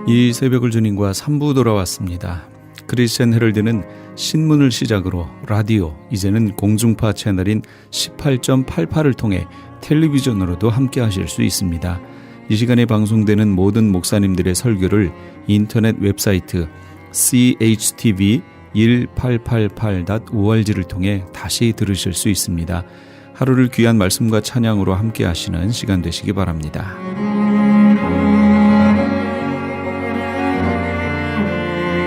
이 새벽을 주님과 3부 돌아왔습니다. 크리스천 헤럴드는 신문을 시작으로 라디오, 이제는 공중파 채널인 18.88을 통해 텔레비전으로도 함께 하실 수 있습니다. 이 시간에 방송되는 모든 목사님들의 설교를 인터넷 웹사이트 chtv1888.org를 통해 다시 들으실 수 있습니다. 하루를 귀한 말씀과 찬양으로 함께 하시는 시간 되시기 바랍니다.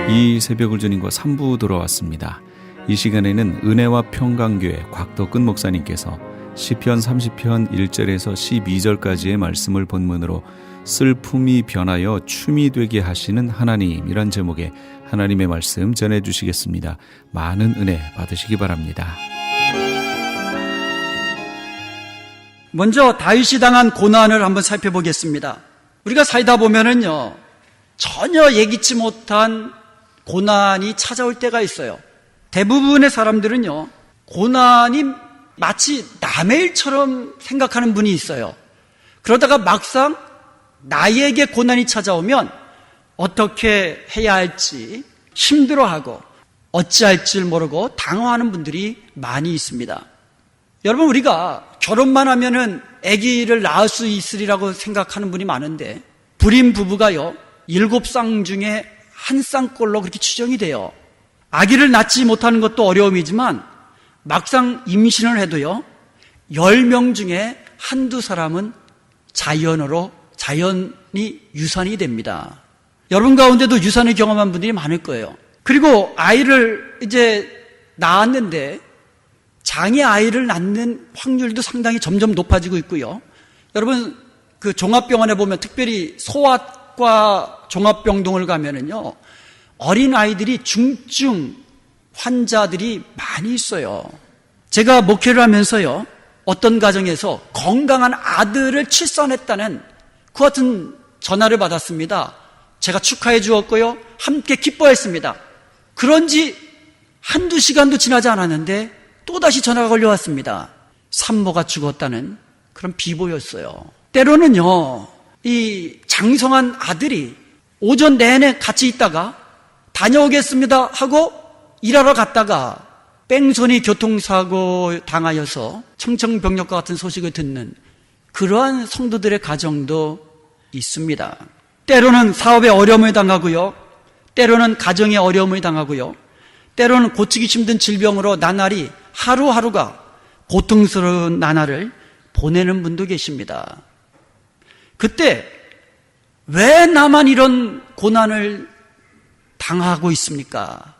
이 새벽을 주님과 3부 돌아왔습니다. 이 시간에는 은혜와 평강교회 곽덕근 목사님께서 시편 30편 1절에서 12절까지의 말씀을 본문으로 슬픔이 변하여 춤이 되게 하시는 하나님이란 제목의 하나님의 말씀 전해주시겠습니다. 많은 은혜 받으시기 바랍니다. 먼저 다윗이 당한 고난을 한번 살펴보겠습니다. 우리가 살다 보면은요, 전혀 예기치 못한 고난이 찾아올 때가 있어요. 대부분의 사람들은요, 고난이 마치 남의 일처럼 생각하는 분이 있어요. 그러다가 막상 나에게 고난이 찾아오면 어떻게 해야 할지 힘들어하고 어찌할 줄 모르고 당황하는 분들이 많이 있습니다. 여러분, 우리가 결혼만 하면은 아기를 낳을 수 있으리라고 생각하는 분이 많은데, 불임 부부가요, 7쌍 중에 한 쌍꼴로 그렇게 추정이 돼요. 아기를 낳지 못하는 것도 어려움이지만 막상 임신을 해도요, 10명 중에 한두 사람은 자연이 유산이 됩니다. 여러분 가운데도 유산을 경험한 분들이 많을 거예요. 그리고 아이를 이제 낳았는데 장애 아이를 낳는 확률도 상당히 점점 높아지고 있고요. 여러분, 그 종합병원에 보면, 특별히 소아과 종합병동을 가면은요, 어린 아이들이 중증 환자들이 많이 있어요. 제가 목회를 하면서요, 어떤 가정에서 건강한 아들을 출산했다는 그 같은 전화를 받았습니다. 제가 축하해 주었고요, 함께 기뻐했습니다. 그런지 한두 시간도 지나지 않았는데 또다시 전화가 걸려왔습니다. 산모가 죽었다는 그런 비보였어요. 때로는요, 이 장성한 아들이 오전 내내 같이 있다가 다녀오겠습니다 하고 일하러 갔다가 뺑소니 교통사고 당하여서 청천벽력과 같은 소식을 듣는 그러한 성도들의 가정도 있습니다. 때로는 사업에 어려움을 당하고요, 때로는 가정에 어려움을 당하고요, 때로는 고치기 힘든 질병으로 나날이 하루하루가 고통스러운 나날을 보내는 분도 계십니다. 그때 왜 나만 이런 고난을 당하고 있습니까?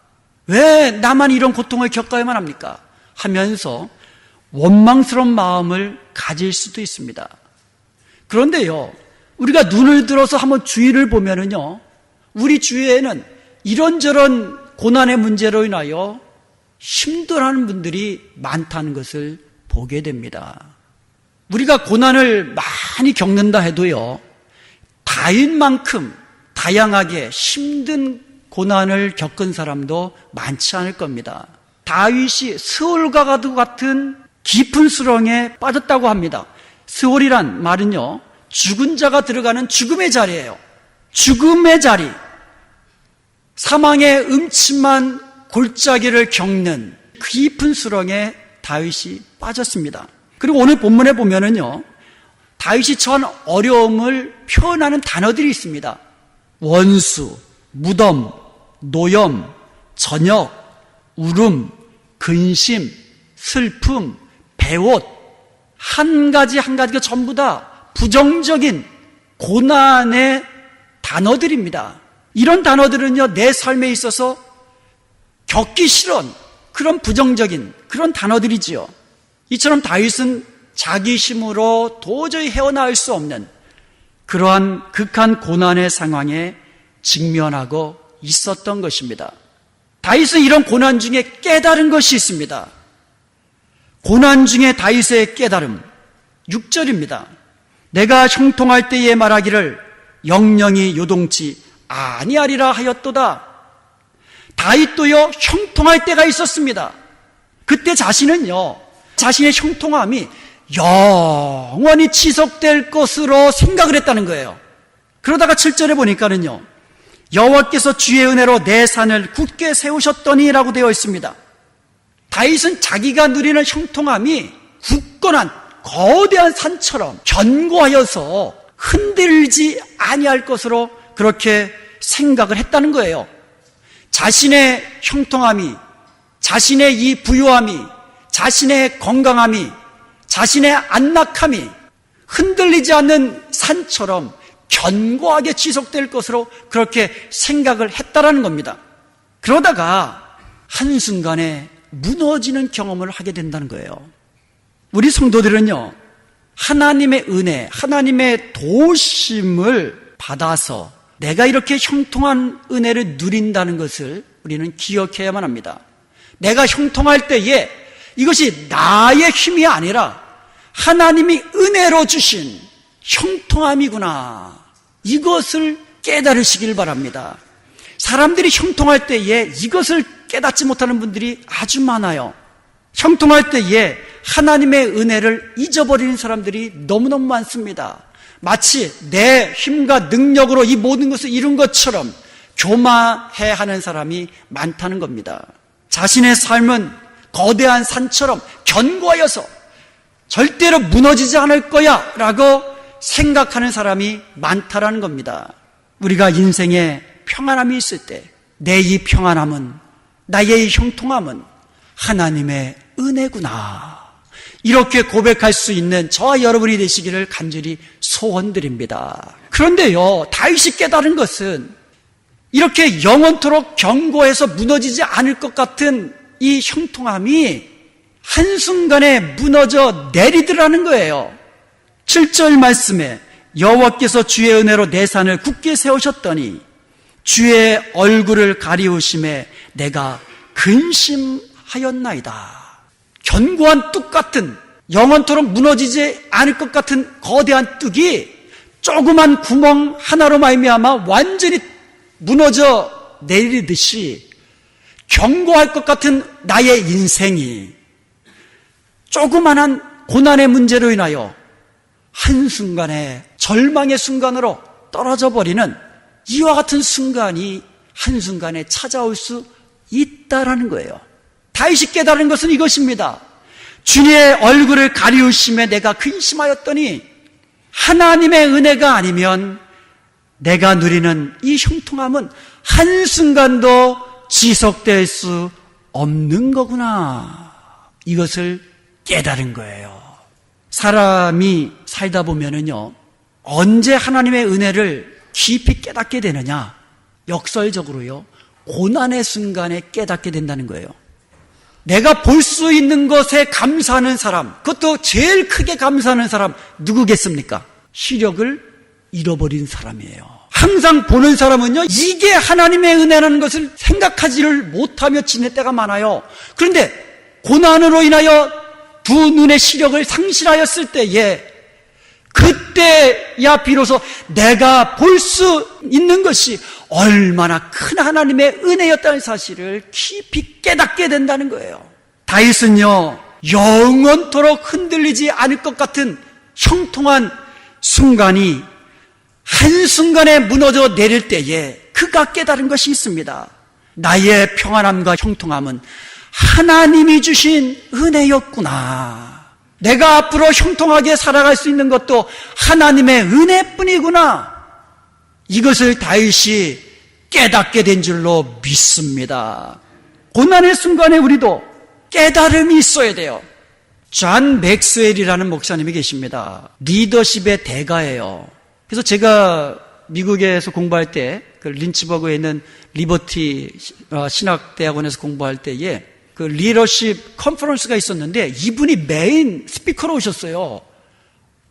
왜 나만 이런 고통을 겪어야만 합니까? 하면서 원망스러운 마음을 가질 수도 있습니다. 그런데요, 우리가 눈을 들어서 한번 주위를 보면은요, 우리 주위에는 이런저런 고난의 문제로 인하여 힘들어하는 분들이 많다는 것을 보게 됩니다. 우리가 고난을 많이 겪는다 해도요, 다윗만큼 다양하게 힘든 고난을 겪은 사람도 많지 않을 겁니다. 다윗이 스올과 같은 깊은 수렁에 빠졌다고 합니다. 스올이란 말은요, 죽은 자가 들어가는 죽음의 자리예요. 죽음의 자리, 사망의 음침한 골짜기를 겪는 깊은 수렁에 다윗이 빠졌습니다. 그리고 오늘 본문에 보면은요, 다윗이 처한 어려움을 표현하는 단어들이 있습니다. 원수, 무덤, 노염, 저녁, 울음, 근심, 슬픔, 배옷, 한 가지 한 가지가 전부 다 부정적인 고난의 단어들입니다. 이런 단어들은요, 내 삶에 있어서 겪기 싫은 그런 부정적인 그런 단어들이지요. 이처럼 다윗은 자기 힘으로 도저히 헤어나올 수 없는 그러한 극한 고난의 상황에 직면하고 있었던 것입니다. 다윗은 이런 고난 중에 깨달은 것이 있습니다. 고난 중에 다윗의 깨달음, 6절입니다. 내가 형통할 때에 말하기를 영영이 요동치 아니하리라 하였도다. 다윗도요, 형통할 때가 있었습니다. 그때 자신은요, 자신의 형통함이 영원히 지속될 것으로 생각을 했다는 거예요. 그러다가 7절에 보니까는요, 여호와께서 주의 은혜로 내 산을 굳게 세우셨더니라고 되어 있습니다. 다윗은 자기가 누리는 형통함이 굳건한 거대한 산처럼 견고하여서 흔들리지 아니할 것으로 그렇게 생각을 했다는 거예요. 자신의 형통함이, 자신의 이 부유함이, 자신의 건강함이, 자신의 안락함이 흔들리지 않는 산처럼 견고하게 지속될 것으로 그렇게 생각을 했다라는 겁니다. 그러다가 한순간에 무너지는 경험을 하게 된다는 거예요. 우리 성도들은요, 하나님의 은혜, 하나님의 도우심을 받아서 내가 이렇게 형통한 은혜를 누린다는 것을 우리는 기억해야만 합니다. 내가 형통할 때에 이것이 나의 힘이 아니라 하나님이 은혜로 주신 형통함이구나, 이것을 깨달으시길 바랍니다. 사람들이 형통할 때에 이것을 깨닫지 못하는 분들이 아주 많아요. 형통할 때에 하나님의 은혜를 잊어버리는 사람들이 너무너무 많습니다. 마치 내 힘과 능력으로 이 모든 것을 이룬 것처럼 교마해하는 사람이 많다는 겁니다. 자신의 삶은 거대한 산처럼 견고하여서 절대로 무너지지 않을 거야 라고 생각하는 사람이 많다라는 겁니다. 우리가 인생에 평안함이 있을 때 내 이 평안함은, 나의 이 형통함은 하나님의 은혜구나, 이렇게 고백할 수 있는 저와 여러분이 되시기를 간절히 소원드립니다. 그런데요, 다윗이 깨달은 것은 이렇게 영원토록 견고해서 무너지지 않을 것 같은 이 형통함이 한순간에 무너져 내리더라는 거예요. 7절 말씀에 여호와께서 주의 은혜로 내 산을 굳게 세우셨더니 주의 얼굴을 가리우심에 내가 근심하였나이다. 견고한 뚝 같은, 영원토록 무너지지 않을 것 같은 거대한 뚝이 조그만 구멍 하나로 말미암아 완전히 무너져 내리듯이 견고할 것 같은 나의 인생이 조그만한 고난의 문제로 인하여 한순간에 절망의 순간으로 떨어져 버리는 이와 같은 순간이 한순간에 찾아올 수 있다라는 거예요. 다윗이 깨달은 것은 이것입니다. 주의 얼굴을 가리우심에 내가 근심하였더니 하나님의 은혜가 아니면 내가 누리는 이 형통함은 한순간도 지속될 수 없는 거구나, 이것을 깨달은 거예요. 사람이 살다 보면은요, 언제 하나님의 은혜를 깊이 깨닫게 되느냐? 역설적으로요, 고난의 순간에 깨닫게 된다는 거예요. 내가 볼 수 있는 것에 감사하는 사람, 그것도 제일 크게 감사하는 사람 누구겠습니까? 시력을 잃어버린 사람이에요. 항상 보는 사람은요, 이게 하나님의 은혜라는 것을 생각하지를 못하며 지낼 때가 많아요. 그런데 고난으로 인하여 두 눈의 시력을 상실하였을 때에, 그때야 비로소 내가 볼 수 있는 것이 얼마나 큰 하나님의 은혜였다는 사실을 깊이 깨닫게 된다는 거예요. 다윗은요, 영원토록 흔들리지 않을 것 같은 형통한 순간이 한순간에 무너져 내릴 때에 그가 깨달은 것이 있습니다. 나의 평안함과 형통함은 하나님이 주신 은혜였구나. 내가 앞으로 형통하게 살아갈 수 있는 것도 하나님의 은혜뿐이구나. 이것을 다윗이 깨닫게 된 줄로 믿습니다. 고난의 순간에 우리도 깨달음이 있어야 돼요. 존 맥스웰이라는 목사님이 계십니다. 리더십의 대가예요. 그래서 제가 미국에서 공부할 때, 그 린츠버그에 있는 리버티 신학대학원에서 공부할 때에 그 리더십 컨퍼런스가 있었는데 이분이 메인 스피커로 오셨어요.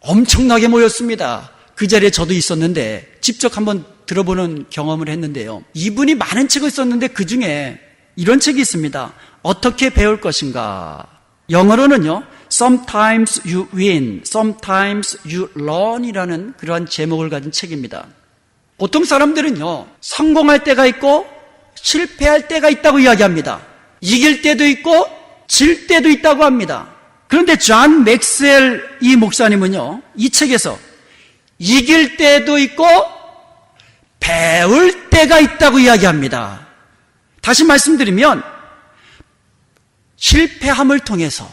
엄청나게 모였습니다. 그 자리에 저도 있었는데 직접 한번 들어보는 경험을 했는데요. 이분이 많은 책을 썼는데 그 중에 이런 책이 있습니다. 어떻게 배울 것인가. 영어로는요, Sometimes you win, sometimes you learn 이라는 그러한 제목을 가진 책입니다. 보통 사람들은요, 성공할 때가 있고 실패할 때가 있다고 이야기합니다. 이길 때도 있고 질 때도 있다고 합니다. 그런데 존 맥스웰 이 목사님은요, 이 책에서 이길 때도 있고 배울 때가 있다고 이야기합니다. 다시 말씀드리면 실패함을 통해서,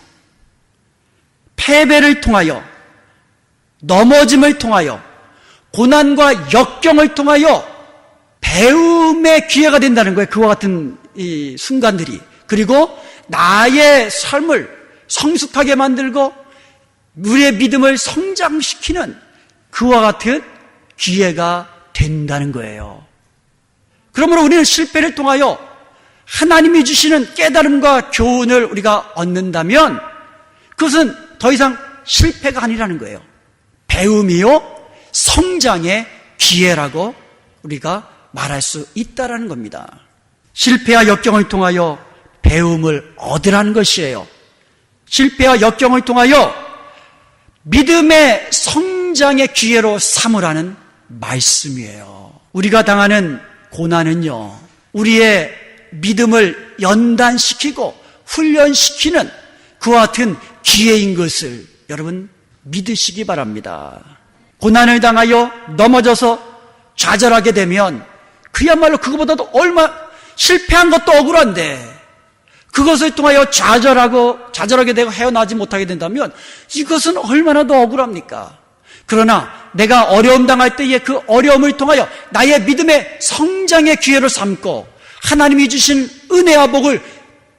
패배를 통하여, 넘어짐을 통하여, 고난과 역경을 통하여 배움의 기회가 된다는 거예요. 그와 같은 이 순간들이. 그리고 나의 삶을 성숙하게 만들고 우리의 믿음을 성장시키는 그와 같은 기회가 된다는 거예요. 그러므로 우리는 실패를 통하여 하나님이 주시는 깨달음과 교훈을 우리가 얻는다면 그것은 더 이상 실패가 아니라는 거예요. 배움이요 성장의 기회라고 우리가 말할 수 있다라는 겁니다. 실패와 역경을 통하여 배움을 얻으라는 것이에요. 실패와 역경을 통하여 믿음의 성장의 기회로 삼으라는 말씀이에요. 우리가 당하는 고난은요, 우리의 믿음을 연단시키고 훈련시키는 그와 같은 기회인 것을 여러분 믿으시기 바랍니다. 고난을 당하여 넘어져서 좌절하게 되면 그야말로 그거보다도 실패한 것도 억울한데 그것을 통하여 좌절하게 되고 헤어나지 못하게 된다면 이것은 얼마나 더 억울합니까? 그러나 내가 어려움 당할 때의 그 어려움을 통하여 나의 믿음의 성장의 기회로 삼고 하나님이 주신 은혜와 복을,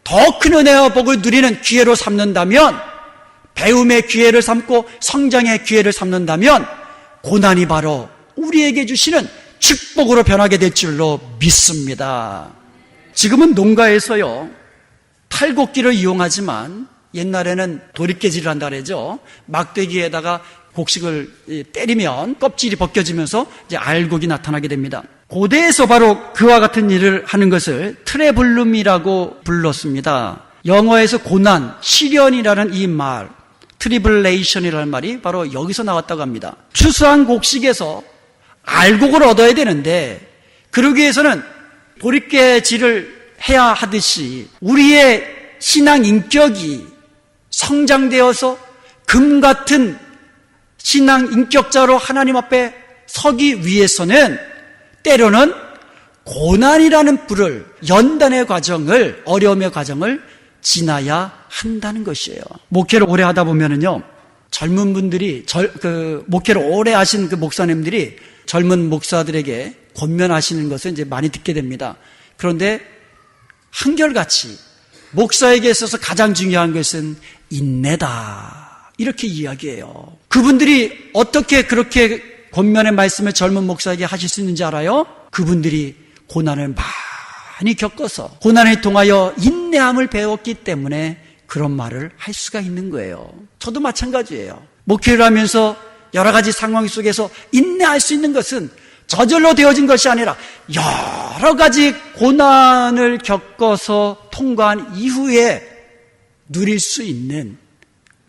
더 큰 은혜와 복을 누리는 기회로 삼는다면, 배움의 기회를 삼고 성장의 기회를 삼는다면 고난이 바로 우리에게 주시는 축복으로 변하게 될 줄로 믿습니다. 지금은 농가에서요 탈곡기를 이용하지만 옛날에는 도립개질을 한다 그러죠. 막대기에다가 곡식을 때리면 껍질이 벗겨지면서 이제 알곡이 나타나게 됩니다. 고대에서 바로 그와 같은 일을 하는 것을 트레블룸이라고 불렀습니다. 영어에서 고난, 시련이라는 이 말, 트리블레이션이라는 말이 바로 여기서 나왔다고 합니다. 추수한 곡식에서 알곡을 얻어야 되는데 그러기 위해서는 도립개질을 해야 하듯이 우리의 신앙 인격이 성장되어서 금 같은 신앙 인격자로 하나님 앞에 서기 위해서는 때로는 고난이라는 불을, 연단의 과정을, 어려움의 과정을 지나야 한다는 것이에요. 목회를 오래 하다 보면은요, 젊은 분들이, 목회를 오래 하신 그 목사님들이 젊은 목사들에게 권면하시는 것을 이제 많이 듣게 됩니다. 그런데 한결같이 목사에게 있어서 가장 중요한 것은 인내다, 이렇게 이야기해요. 그분들이 어떻게 그렇게 권면의 말씀을 젊은 목사에게 하실 수 있는지 알아요? 그분들이 고난을 많이 겪어서 고난을 통하여 인내함을 배웠기 때문에 그런 말을 할 수가 있는 거예요. 저도 마찬가지예요. 목회를 하면서 여러 가지 상황 속에서 인내할 수 있는 것은 저절로 되어진 것이 아니라 여러 가지 고난을 겪어서 통과한 이후에 누릴 수 있는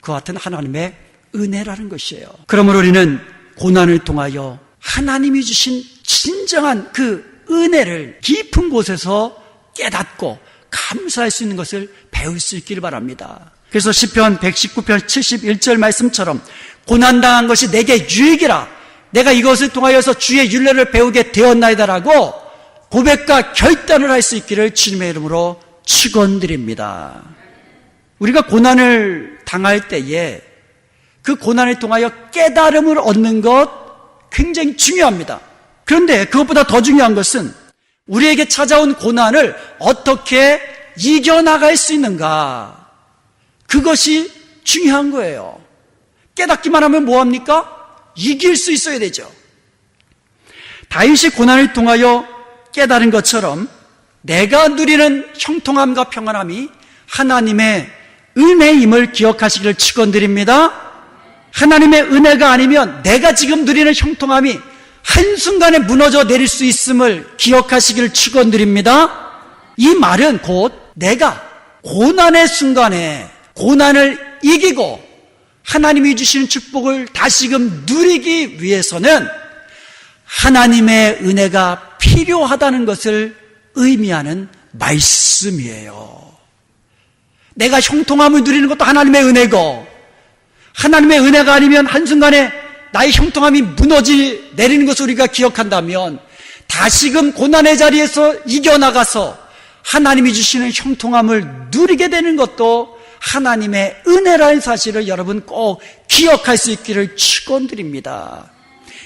그 같은 하나님의 은혜라는 것이에요. 그러므로 우리는 고난을 통하여 하나님이 주신 진정한 그 은혜를 깊은 곳에서 깨닫고 감사할 수 있는 것을 배울 수 있기를 바랍니다. 그래서 시편 119편 71절 말씀처럼 고난당한 것이 내게 유익이라, 내가 이것을 통하여서 주의 율례를 배우게 되었나이다라고 고백과 결단을 할 수 있기를 주님의 이름으로 축원드립니다. 우리가 고난을 당할 때에 그 고난을 통하여 깨달음을 얻는 것 굉장히 중요합니다. 그런데 그것보다 더 중요한 것은 우리에게 찾아온 고난을 어떻게 이겨나갈 수 있는가, 그것이 중요한 거예요. 깨닫기만 하면 뭐합니까? 이길 수 있어야 되죠. 다윗이 고난을 통하여 깨달은 것처럼 내가 누리는 형통함과 평안함이 하나님의 은혜임을 기억하시기를 축원드립니다. 하나님의 은혜가 아니면 내가 지금 누리는 형통함이 한순간에 무너져 내릴 수 있음을 기억하시기를 축원드립니다. 이 말은 곧 내가 고난의 순간에 고난을 이기고 하나님이 주시는 축복을 다시금 누리기 위해서는 하나님의 은혜가 필요하다는 것을 의미하는 말씀이에요. 내가 형통함을 누리는 것도 하나님의 은혜고, 하나님의 은혜가 아니면 한순간에 나의 형통함이 무너지 내리는 것을 우리가 기억한다면 다시금 고난의 자리에서 이겨나가서 하나님이 주시는 형통함을 누리게 되는 것도 하나님의 은혜라는 사실을 여러분 꼭 기억할 수 있기를 축원드립니다.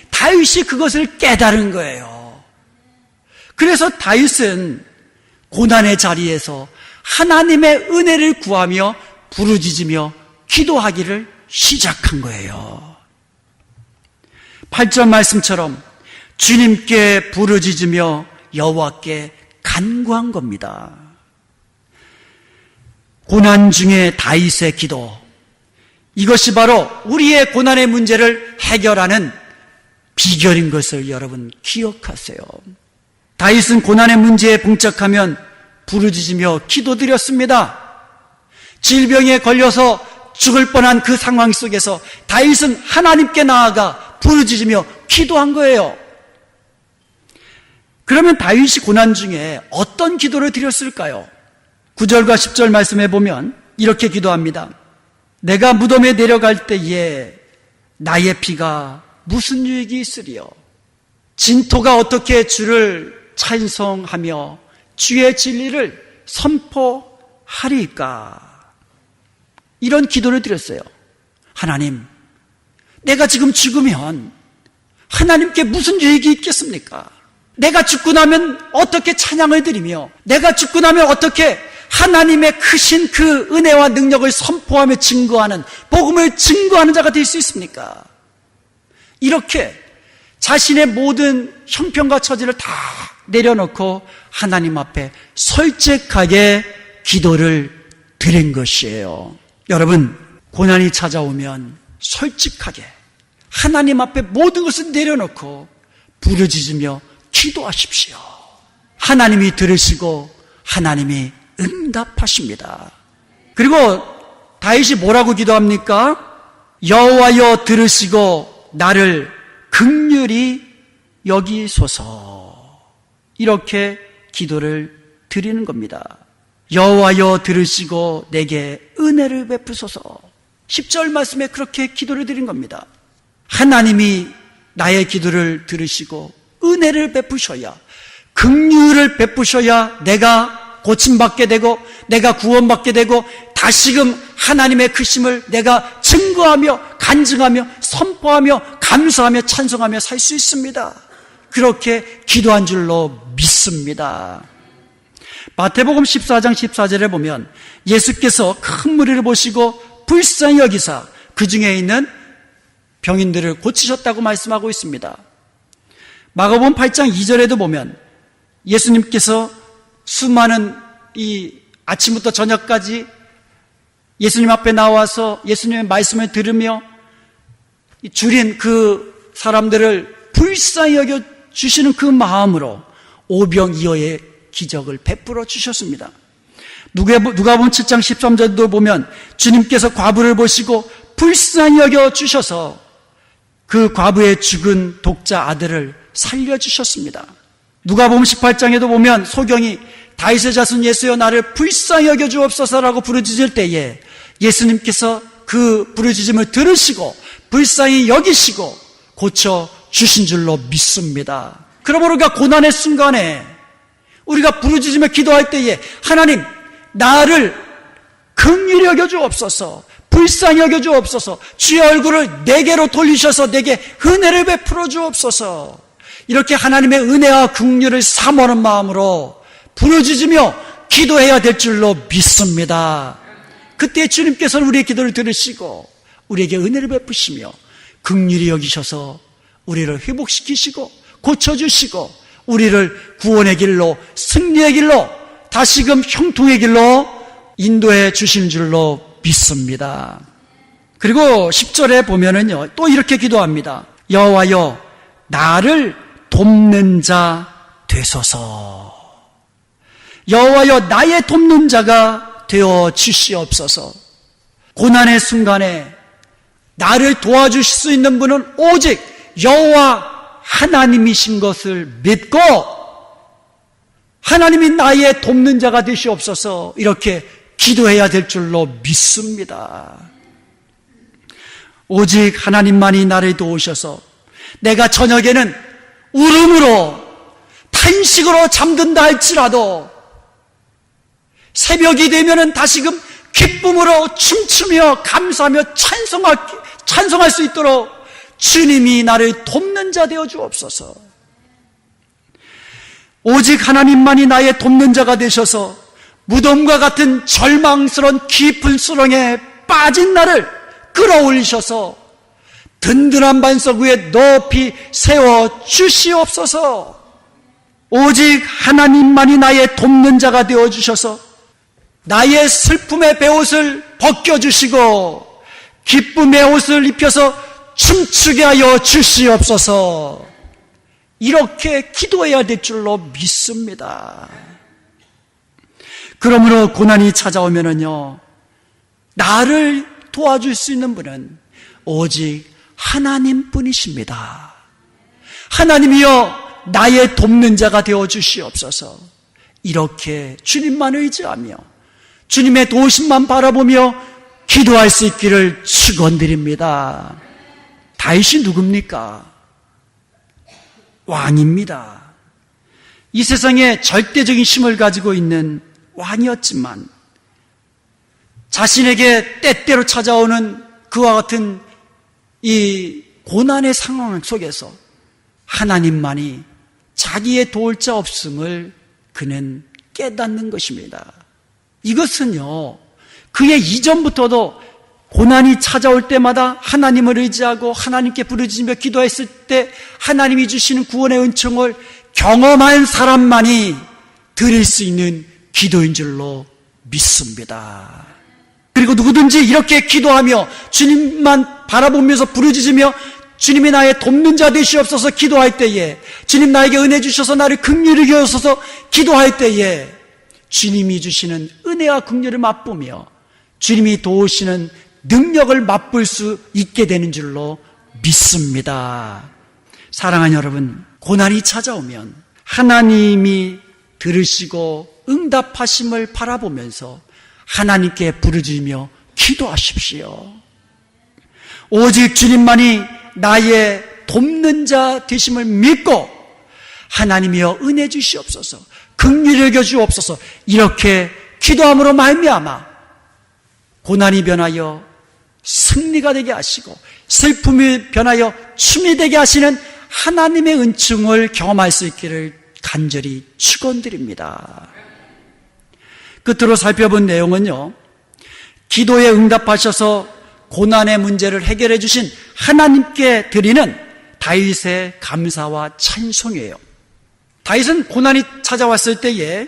다윗이 그것을 깨달은 거예요. 그래서 다윗은 고난의 자리에서 하나님의 은혜를 구하며 부르짖으며 기도하기를 시작한 거예요. 8절 말씀처럼 주님께 부르짖으며 여호와께 간구한 겁니다. 고난 중에 다윗의 기도, 이것이 바로 우리의 고난의 문제를 해결하는 비결인 것을 여러분 기억하세요. 다윗은 고난의 문제에 봉착하면 부르짖으며 기도드렸습니다. 질병에 걸려서 죽을 뻔한 그 상황 속에서 다윗은 하나님께 나아가 부르짖으며 기도한 거예요. 그러면 다윗이 고난 중에 어떤 기도를 드렸을까요? 9절과 10절 말씀해 보면 이렇게 기도합니다. 내가 무덤에 내려갈 때에 나의 피가 무슨 유익이 있으리요? 진토가 어떻게 주를 찬송하며 주의 진리를 선포하리까? 이런 기도를 드렸어요. 하나님, 내가 지금 죽으면 하나님께 무슨 유익이 있겠습니까? 내가 죽고 나면 어떻게 찬양을 드리며, 내가 죽고 나면 어떻게 하나님의 크신 그 은혜와 능력을 선포하며 증거하는, 복음을 증거하는 자가 될 수 있습니까? 이렇게 자신의 모든 형편과 처지를 다 내려놓고 하나님 앞에 솔직하게 기도를 드린 것이에요. 여러분, 고난이 찾아오면 솔직하게 하나님 앞에 모든 것을 내려놓고 부르짖으며 기도하십시오. 하나님이 들으시고 하나님이 응답하십니다. 그리고 다윗이 뭐라고 기도합니까? 여호와여 들으시고 나를 긍휼히 여기소서. 이렇게 기도를 드리는 겁니다. 여호와여 들으시고 내게 은혜를 베푸소서. 10절 말씀에 그렇게 기도를 드린 겁니다. 하나님이 나의 기도를 들으시고 은혜를 베푸셔야, 긍휼을 베푸셔야 내가 고침받게 되고 내가 구원받게 되고 다시금 하나님의 크심을 내가 증거하며 간증하며 선포하며 감사하며 찬송하며 살 수 있습니다. 그렇게 기도한 줄로 믿습니다. 마태복음 14장 14절에 보면 예수께서 큰 무리를 보시고 불쌍히 여기사 그 중에 있는 병인들을 고치셨다고 말씀하고 있습니다. 마가복음 8장 2절에도 보면 예수님께서 수많은 이 아침부터 저녁까지 예수님 앞에 나와서 예수님의 말씀을 들으며 줄인 그 사람들을 불쌍히 여겨주시는 그 마음으로 오병이어의 기적을 베풀어 주셨습니다. 누가복음 7장 13절도 보면 주님께서 과부를 보시고 불쌍히 여겨주셔서 그 과부의 죽은 독자 아들을 살려주셨습니다. 누가복음 18장에도 보면 소경이 다윗의 자손 예수여 나를 불쌍히 여겨주옵소서라고 부르짖을 때에 예수님께서 그 부르짖음을 들으시고 불쌍히 여기시고 고쳐주신 줄로 믿습니다. 그러므로 우리가 고난의 순간에 우리가 부르짖으며 기도할 때에 하나님 나를 긍휼히 여겨주옵소서, 불쌍히 여겨주옵소서, 주의 얼굴을 내게로 돌리셔서 내게 은혜를 베풀어 주옵소서, 이렇게 하나님의 은혜와 긍휼을 사모하는 마음으로 부르짖으며 기도해야 될 줄로 믿습니다. 그때 주님께서는 우리의 기도를 들으시고 우리에게 은혜를 베푸시며 긍휼히 여기셔서 우리를 회복시키시고 고쳐주시고 우리를 구원의 길로, 승리의 길로, 다시금 형통의 길로 인도해 주신 줄로 믿습니다. 그리고 10절에 보면은요, 또 이렇게 기도합니다. 여호와여 나를 돕는 자 되소서. 여호와여 나의 돕는 자가 되어 주시옵소서. 고난의 순간에 나를 도와주실 수 있는 분은 오직 여호와 하나님이신 것을 믿고 하나님이 나의 돕는 자가 되시옵소서, 이렇게 기도해야 될 줄로 믿습니다. 오직 하나님만이 나를 도우셔서 내가 저녁에는 울음으로 탄식으로 잠든다 할지라도 새벽이 되면은 다시금 기쁨으로 춤추며 감사하며 찬송할 수 있도록 주님이 나를 돕는 자 되어 주옵소서. 오직 하나님만이 나의 돕는 자가 되셔서 무덤과 같은 절망스러운 깊은 수렁에 빠진 나를 끌어올리셔서 든든한 반석 위에 높이 세워 주시옵소서. 오직 하나님만이 나의 돕는 자가 되어 주셔서 나의 슬픔의 베옷을 벗겨주시고 기쁨의 옷을 입혀서 춤추게 하여 주시옵소서. 이렇게 기도해야 될 줄로 믿습니다. 그러므로 고난이 찾아오면은요, 나를 도와줄 수 있는 분은 오직 하나님뿐이십니다. 하나님이여 나의 돕는 자가 되어 주시옵소서. 이렇게 주님만 의지하며 주님의 도우심만 바라보며 기도할 수 있기를 축원드립니다. 다윗이 누굽니까? 왕입니다. 이 세상에 절대적인 힘을 가지고 있는 왕이었지만 자신에게 때때로 찾아오는 그와 같은 이 고난의 상황 속에서 하나님만이 자기의 도울 자 없음을 그는 깨닫는 것입니다. 이것은요, 그의 이전부터도 고난이 찾아올 때마다 하나님을 의지하고 하나님께 부르짖으며 기도했을 때 하나님이 주시는 구원의 은총을 경험한 사람만이 드릴 수 있는 기도인 줄로 믿습니다. 그리고 누구든지 이렇게 기도하며 주님만 바라보면서 부르짖으며 주님이 나의 돕는 자 되시옵소서 기도할 때에, 주님 나에게 은혜 주셔서 나를 긍휼히 여기소서 기도할 때에 주님이 주시는 은혜와 긍휼을 맛보며 주님이 도우시는 능력을 맛볼 수 있게 되는 줄로 믿습니다. 사랑하는 여러분, 고난이 찾아오면 하나님이 들으시고 응답하심을 바라보면서 하나님께 부르짖으며 기도하십시오. 오직 주님만이 나의 돕는 자 되심을 믿고 하나님이여 은혜 주시옵소서, 긍휼히 여겨 주옵소서, 이렇게 기도함으로 말미암아 고난이 변하여 승리가 되게 하시고 슬픔이 변하여 춤이 되게 하시는 하나님의 은총을 경험할 수 있기를 간절히 축원드립니다. 끝으로 살펴본 내용은요, 기도에 응답하셔서 고난의 문제를 해결해 주신 하나님께 드리는 다윗의 감사와 찬송이에요. 다윗은 고난이 찾아왔을 때에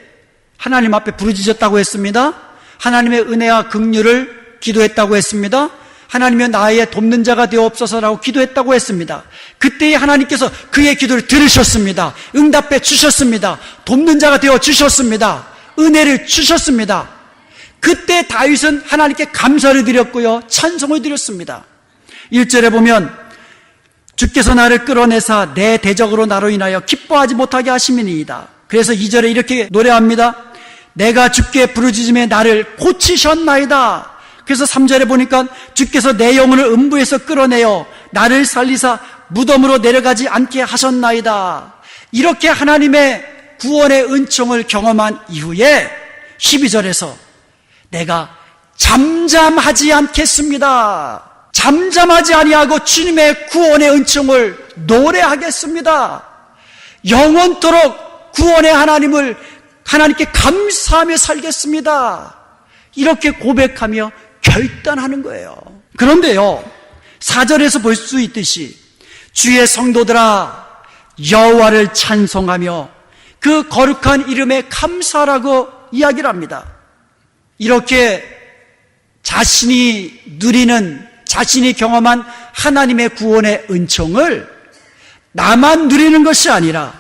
하나님 앞에 부르짖었다고 했습니다. 하나님의 은혜와 긍휼을 기도했다고 했습니다. 하나님이여 나의 돕는 자가 되옵소서라고 기도했다고 했습니다. 그때에 하나님께서 그의 기도를 들으셨습니다. 응답해 주셨습니다. 돕는 자가 되어 주셨습니다. 은혜를 주셨습니다. 그때 다윗은 하나님께 감사를 드렸고요, 찬송을 드렸습니다. 1절에 보면 주께서 나를 끌어내사 내 대적으로 나로 인하여 기뻐하지 못하게 하심이니이다. 그래서 2절에 이렇게 노래합니다. 내가 주께 부르짖음에 나를 고치셨나이다. 그래서 3절에 보니까 주께서 내 영혼을 음부에서 끌어내어 나를 살리사 무덤으로 내려가지 않게 하셨나이다. 이렇게 하나님의 구원의 은총을 경험한 이후에 12절에서 내가 잠잠하지 않겠습니다. 잠잠하지 아니하고 주님의 구원의 은총을 노래하겠습니다. 영원토록 구원의 하나님을 하나님께 감사하며 살겠습니다. 이렇게 고백하며 결단하는 거예요. 그런데요, 4절에서 볼 수 있듯이 주의 성도들아 여호와를 찬송하며 그 거룩한 이름에 감사라고 이야기를 합니다. 이렇게 자신이 누리는, 자신이 경험한 하나님의 구원의 은총을 나만 누리는 것이 아니라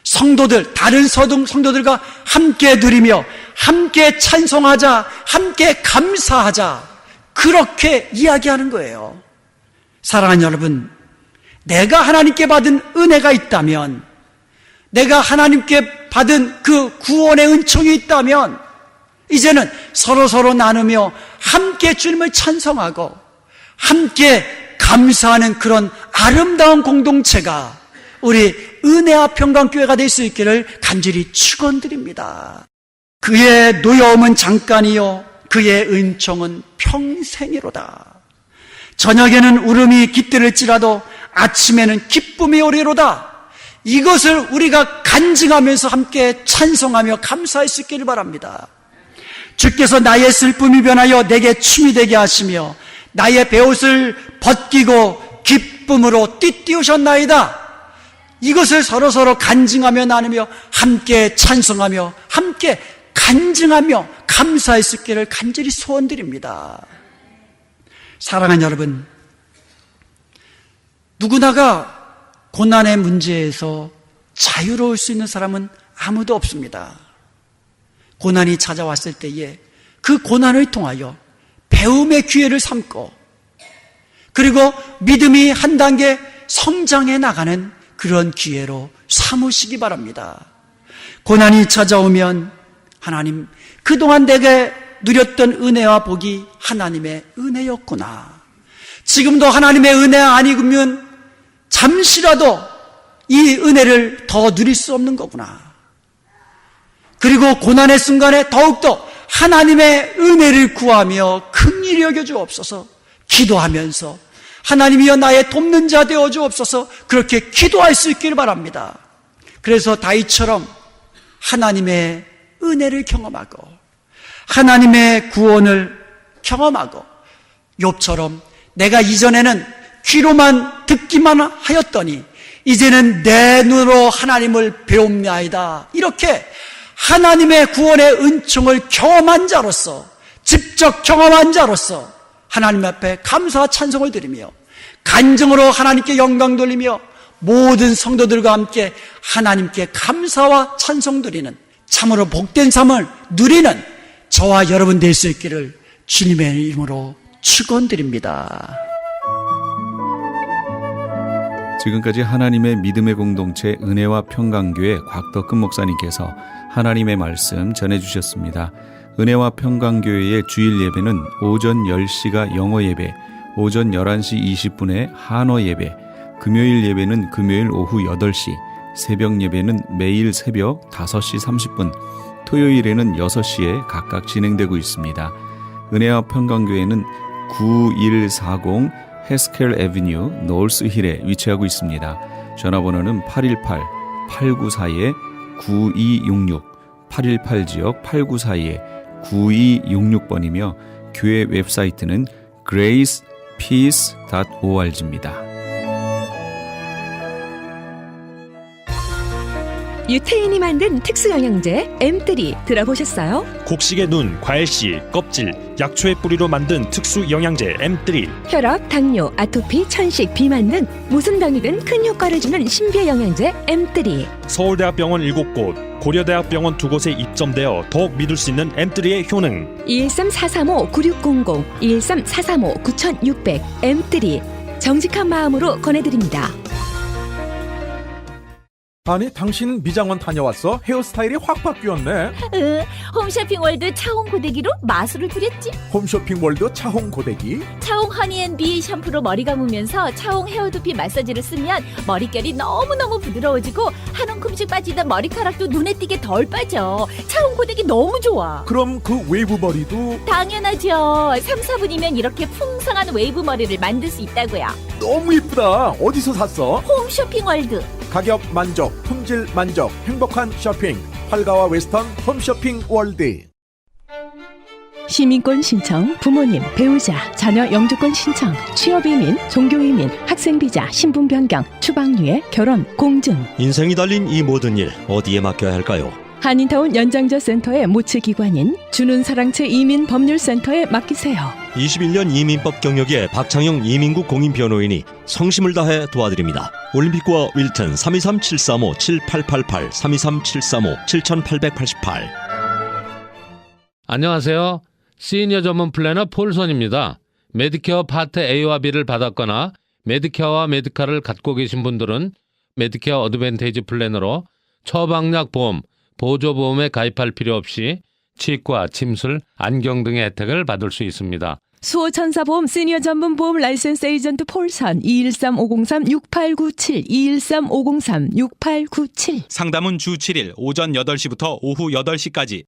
성도들, 다른 성도들과 함께 누리며 함께 찬송하자, 함께 감사하자, 그렇게 이야기하는 거예요. 사랑하는 여러분, 내가 하나님께 받은 은혜가 있다면, 내가 하나님께 받은 그 구원의 은총이 있다면 이제는 서로 나누며 함께 주님을 찬송하고 함께 감사하는 그런 아름다운 공동체가 우리 은혜와 평강교회가 될 수 있기를 간절히 축원드립니다. 그의 노여움은 잠깐이요 그의 은총은 평생이로다. 저녁에는 울음이 깃들을지라도 아침에는 기쁨이 오리로다. 이것을 우리가 간증하면서 함께 찬송하며 감사할 수 있기를 바랍니다. 주께서 나의 슬픔이 변하여 내게 춤이 되게 하시며 나의 베옷을 벗기고 기쁨으로 띠띠우셨나이다. 이것을 서로서로 간증하며 나누며 함께 찬송하며 함께 간증하며 감사할 수 있기를 간절히 소원드립니다. 사랑하는 여러분, 누구나가 고난의 문제에서 자유로울 수 있는 사람은 아무도 없습니다. 고난이 찾아왔을 때에 그 고난을 통하여 배움의 기회를 삼고 그리고 믿음이 한 단계 성장해 나가는 그런 기회로 삼으시기 바랍니다. 고난이 찾아오면 하나님, 그동안 내게 누렸던 은혜와 복이 하나님의 은혜였구나. 지금도 하나님의 은혜가 아니면 잠시라도 이 은혜를 더 누릴 수 없는 거구나. 그리고 고난의 순간에 더욱더 하나님의 은혜를 구하며 긍휼히 여겨 주옵소서. 기도하면서 하나님이여 나의 돕는 자 되어 주옵소서. 그렇게 기도할 수 있기를 바랍니다. 그래서 다윗처럼 하나님의 은혜를 경험하고 하나님의 구원을 경험하고 욥처럼 내가 이전에는 귀로만 듣기만 하였더니 이제는 내 눈으로 하나님을 배웁나이다. 이렇게 하나님의 구원의 은총을 경험한 자로서, 직접 경험한 자로서 하나님 앞에 감사와 찬송을 드리며 간증으로 하나님께 영광 돌리며 모든 성도들과 함께 하나님께 감사와 찬송 드리는 참으로 복된 삶을 누리는 저와 여러분 될 수 있기를 주님의 이름으로 축원드립니다. 지금까지 하나님의 믿음의 공동체 은혜와 평강교회 곽덕근 목사님께서 하나님의 말씀 전해주셨습니다. 은혜와 평강교회의 주일 예배는 오전 10시가 영어 예배, 오전 11시 20분에 한어 예배, 금요일 예배는 금요일 오후 8시, 새벽 예배는 매일 새벽 5시 30분, 토요일에는 6시에 각각 진행되고 있습니다. 은혜와 평강교회는 9140 헤스켈 애비뉴 노스힐에 위치하고 있습니다. 전화번호는 818-894-9266, 818지역 894-9266번이며 교회 웹사이트는 gracepeace.org입니다. 유태인이 만든 특수영양제 M3 들어보셨어요? 곡식의 눈, 과일씨, 껍질, 약초의 뿌리로 만든 특수 영양제 M3. 혈압, 당뇨, 아토피, 천식, 비만 등 무슨 병이든 큰 효과를 주는 신비의 영양제 M3. 서울대학병원 7곳, 고려대학병원 2곳에 입점되어 더욱 믿을 수 있는 M3의 효능. 213-435-9600, 213-435-9600 M3 정직한 마음으로 권해드립니다. 아니 당신 미장원 다녀왔어? 헤어스타일이 확 바뀌었네. 홈쇼핑 월드 차홍 고데기로 마술을 부렸지. 홈쇼핑 월드 차홍 고데기. 차홍 허니앤비 샴푸로 머리 감으면서 차홍 헤어두피 마사지를 쓰면 머릿결이 너무너무 부드러워지고 한 움큼씩 빠지던 머리카락도 눈에 띄게 덜 빠져. 차홍 고데기 너무 좋아. 그럼 그 웨이브 머리도 당연하죠. 3, 4분이면 이렇게 풍성한 웨이브 머리를 만들 수 있다고요. 너무 이쁘다. 어디서 샀어? 홈쇼핑 월드. 가격 만족, 품질 만족, 행복한 쇼핑. 활가와 웨스턴 홈쇼핑 월드. 시민권 신청, 부모님, 배우자, 자녀 영주권 신청, 취업이민, 종교이민, 학생비자, 신분 변경, 추방유예, 결혼, 공증. 인생이 달린 이 모든 일 어디에 맡겨야 할까요? 한인타운 연장자 센터의 모츠기관인 주눈사랑채 이민법률센터에 맡기세요. 21년 이민법 경력의 박창영 이민국 공인변호인이 성심을 다해 도와드립니다. 올림픽과 윌튼 323-735-7888 323-735-7888. 안녕하세요. 시니어 전문 플래너 폴선입니다. 메디케어 파트 A와 B를 받았거나 메디케어와 메디카를 갖고 계신 분들은 메디케어 어드밴테이지 플래너로 처방약 보험, 보조보험에 가입할 필요 없이 치과, 침술, 안경 등의 혜택을 받을 수 있습니다. 수호천사보험 시니어 전문 보험 라이센스 에이전트 폴선 213-503-6897 213-503-6897 상담은 주 7일 오전 8시부터 오후 8시까지.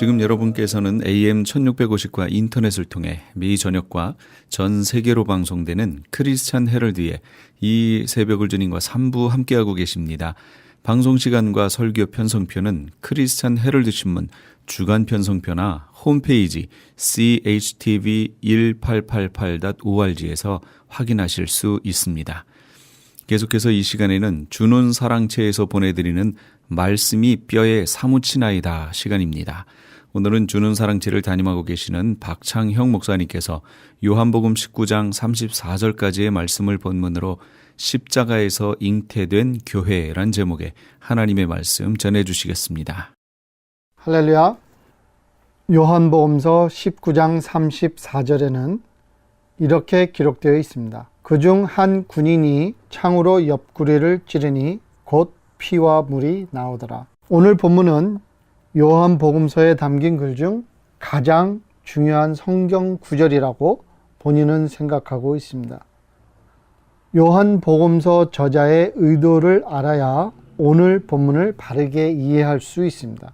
지금 여러분께서는 AM 1650과 인터넷을 통해 미 전역과 전 세계로 방송되는 크리스찬 헤럴드의 이 새벽을 주님과 3부 함께하고 계십니다. 방송 시간과 설교 편성표는 크리스찬 헤럴드 신문 주간 편성표나 홈페이지 chtv1888.org에서 확인하실 수 있습니다. 계속해서 이 시간에는 주는 사랑채에서 보내드리는 말씀이 뼈에 사무치나이다 시간입니다. 오늘은 주는 사랑채를 담임하고 계시는 박창형 목사님께서 요한복음 19장 34절까지의 말씀을 본문으로 십자가에서 잉태된 교회란 제목의 하나님의 말씀 전해주시겠습니다. 할렐루야. 요한복음서 19장 34절에는 이렇게 기록되어 있습니다. 그중 한 군인이 창으로 옆구리를 찌르니 곧 피와 물이 나오더라. 오늘 본문은 요한복음서에 담긴 글 중 가장 중요한 성경 구절이라고 본인은 생각하고 있습니다. 요한복음서 저자의 의도를 알아야 오늘 본문을 바르게 이해할 수 있습니다.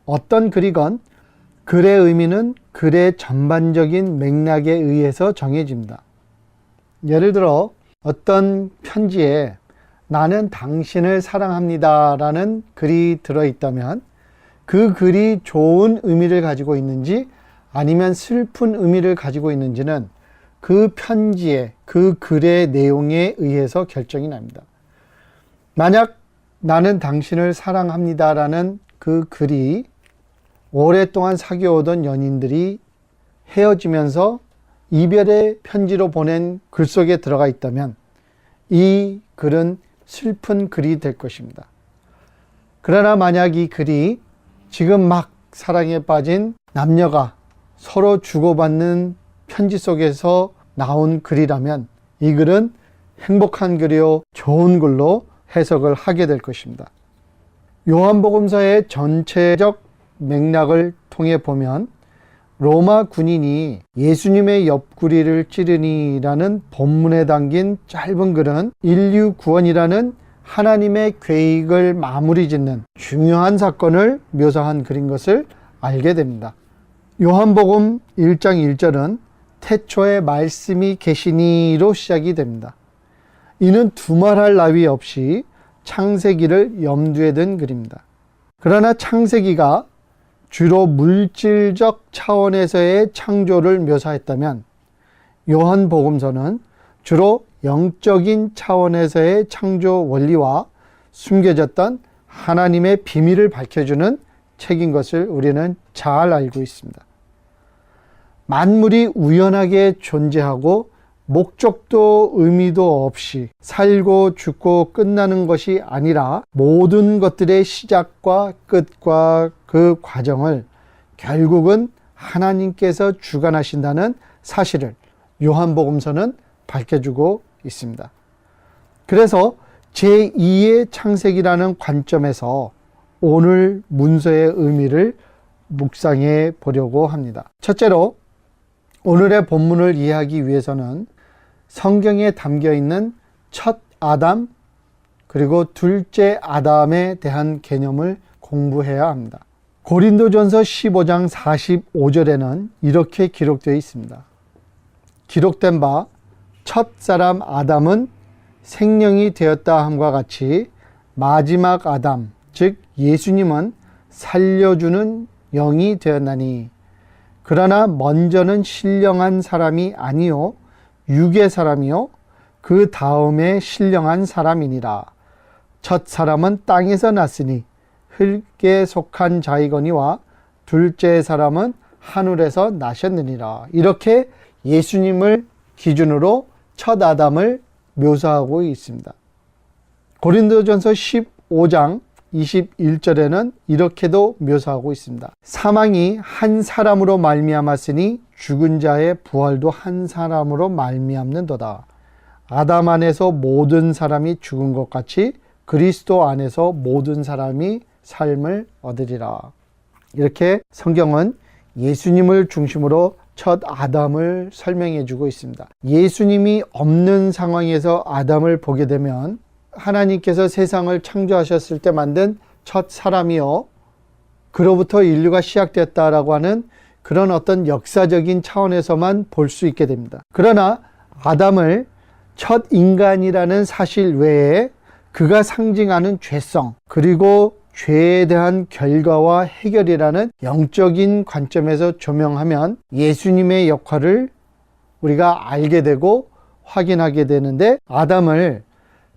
어떤 글이건 글의 의미는 글의 전반적인 맥락에 의해서 정해집니다. 예를 들어 어떤 편지에 나는 당신을 사랑합니다 라는 글이 들어있다면 그 글이 좋은 의미를 가지고 있는지 아니면 슬픈 의미를 가지고 있는지는 그 편지의 그 글의 내용에 의해서 결정이 납니다. 만약 나는 당신을 사랑합니다 라는 그 글이 오랫동안 사귀어오던 연인들이 헤어지면서 이별의 편지로 보낸 글 속에 들어가 있다면 이 글은 슬픈 글이 될 것입니다. 그러나 만약 이 글이 지금 막 사랑에 빠진 남녀가 서로 주고받는 편지 속에서 나온 글이라면 이 글은 행복한 글이요 좋은 글로 해석을 하게 될 것입니다. 요한복음서의 전체적 맥락을 통해 보면 로마 군인이 예수님의 옆구리를 찌르니라는 본문에 담긴 짧은 글은 인류 구원이라는 하나님의 계획을 마무리 짓는 중요한 사건을 묘사한 글인 것을 알게 됩니다. 요한복음 1장 1절은 태초에 말씀이 계시니로 시작이 됩니다. 이는 두말할 나위 없이 창세기를 염두에 둔 글입니다. 그러나 창세기가 주로 물질적 차원에서의 창조를 묘사했다면 요한복음서는 주로 영적인 차원에서의 창조 원리와 숨겨졌던 하나님의 비밀을 밝혀주는 책인 것을 우리는 잘 알고 있습니다. 만물이 우연하게 존재하고 목적도 의미도 없이 살고 죽고 끝나는 것이 아니라 모든 것들의 시작과 끝과 그 과정을 결국은 하나님께서 주관하신다는 사실을 요한복음서는 밝혀주고 있습니다. 그래서 제2의 창세기라는 관점에서 오늘 문서의 의미를 묵상해 보려고 합니다. 첫째로 오늘의 본문을 이해하기 위해서는 성경에 담겨 있는 첫 아담 그리고 둘째 아담에 대한 개념을 공부해야 합니다. 고린도전서 15장 45절에는 이렇게 기록되어 있습니다. 기록된 바 첫사람 아담은 생명이 되었다 함과 같이 마지막 아담 즉 예수님은 살려주는 영이 되었나니 그러나 먼저는 신령한 사람이 아니요 육의 사람이요 그 다음에 신령한 사람이니라. 첫 사람은 땅에서 났으니 흙에 속한 자이거니와 둘째 사람은 하늘에서 나셨느니라. 이렇게 예수님을 기준으로 첫 아담을 묘사하고 있습니다. 고린도전서 15장 21절에는 이렇게도 묘사하고 있습니다. 사망이 한 사람으로 말미암았으니 죽은 자의 부활도 한 사람으로 말미암는도다. 아담 안에서 모든 사람이 죽은 것 같이 그리스도 안에서 모든 사람이 삶을 얻으리라. 이렇게 성경은 예수님을 중심으로 첫 아담을 설명해 주고 있습니다. 예수님이 없는 상황에서 아담을 보게 되면 하나님께서 세상을 창조하셨을 때 만든 첫 사람이요, 그로부터 인류가 시작됐다라고 하는 그런 어떤 역사적인 차원에서만 볼 수 있게 됩니다. 그러나 아담을 첫 인간이라는 사실 외에 그가 상징하는 죄성, 그리고 죄에 대한 결과와 해결이라는 영적인 관점에서 조명하면 예수님의 역할을 우리가 알게 되고 확인하게 되는데, 아담을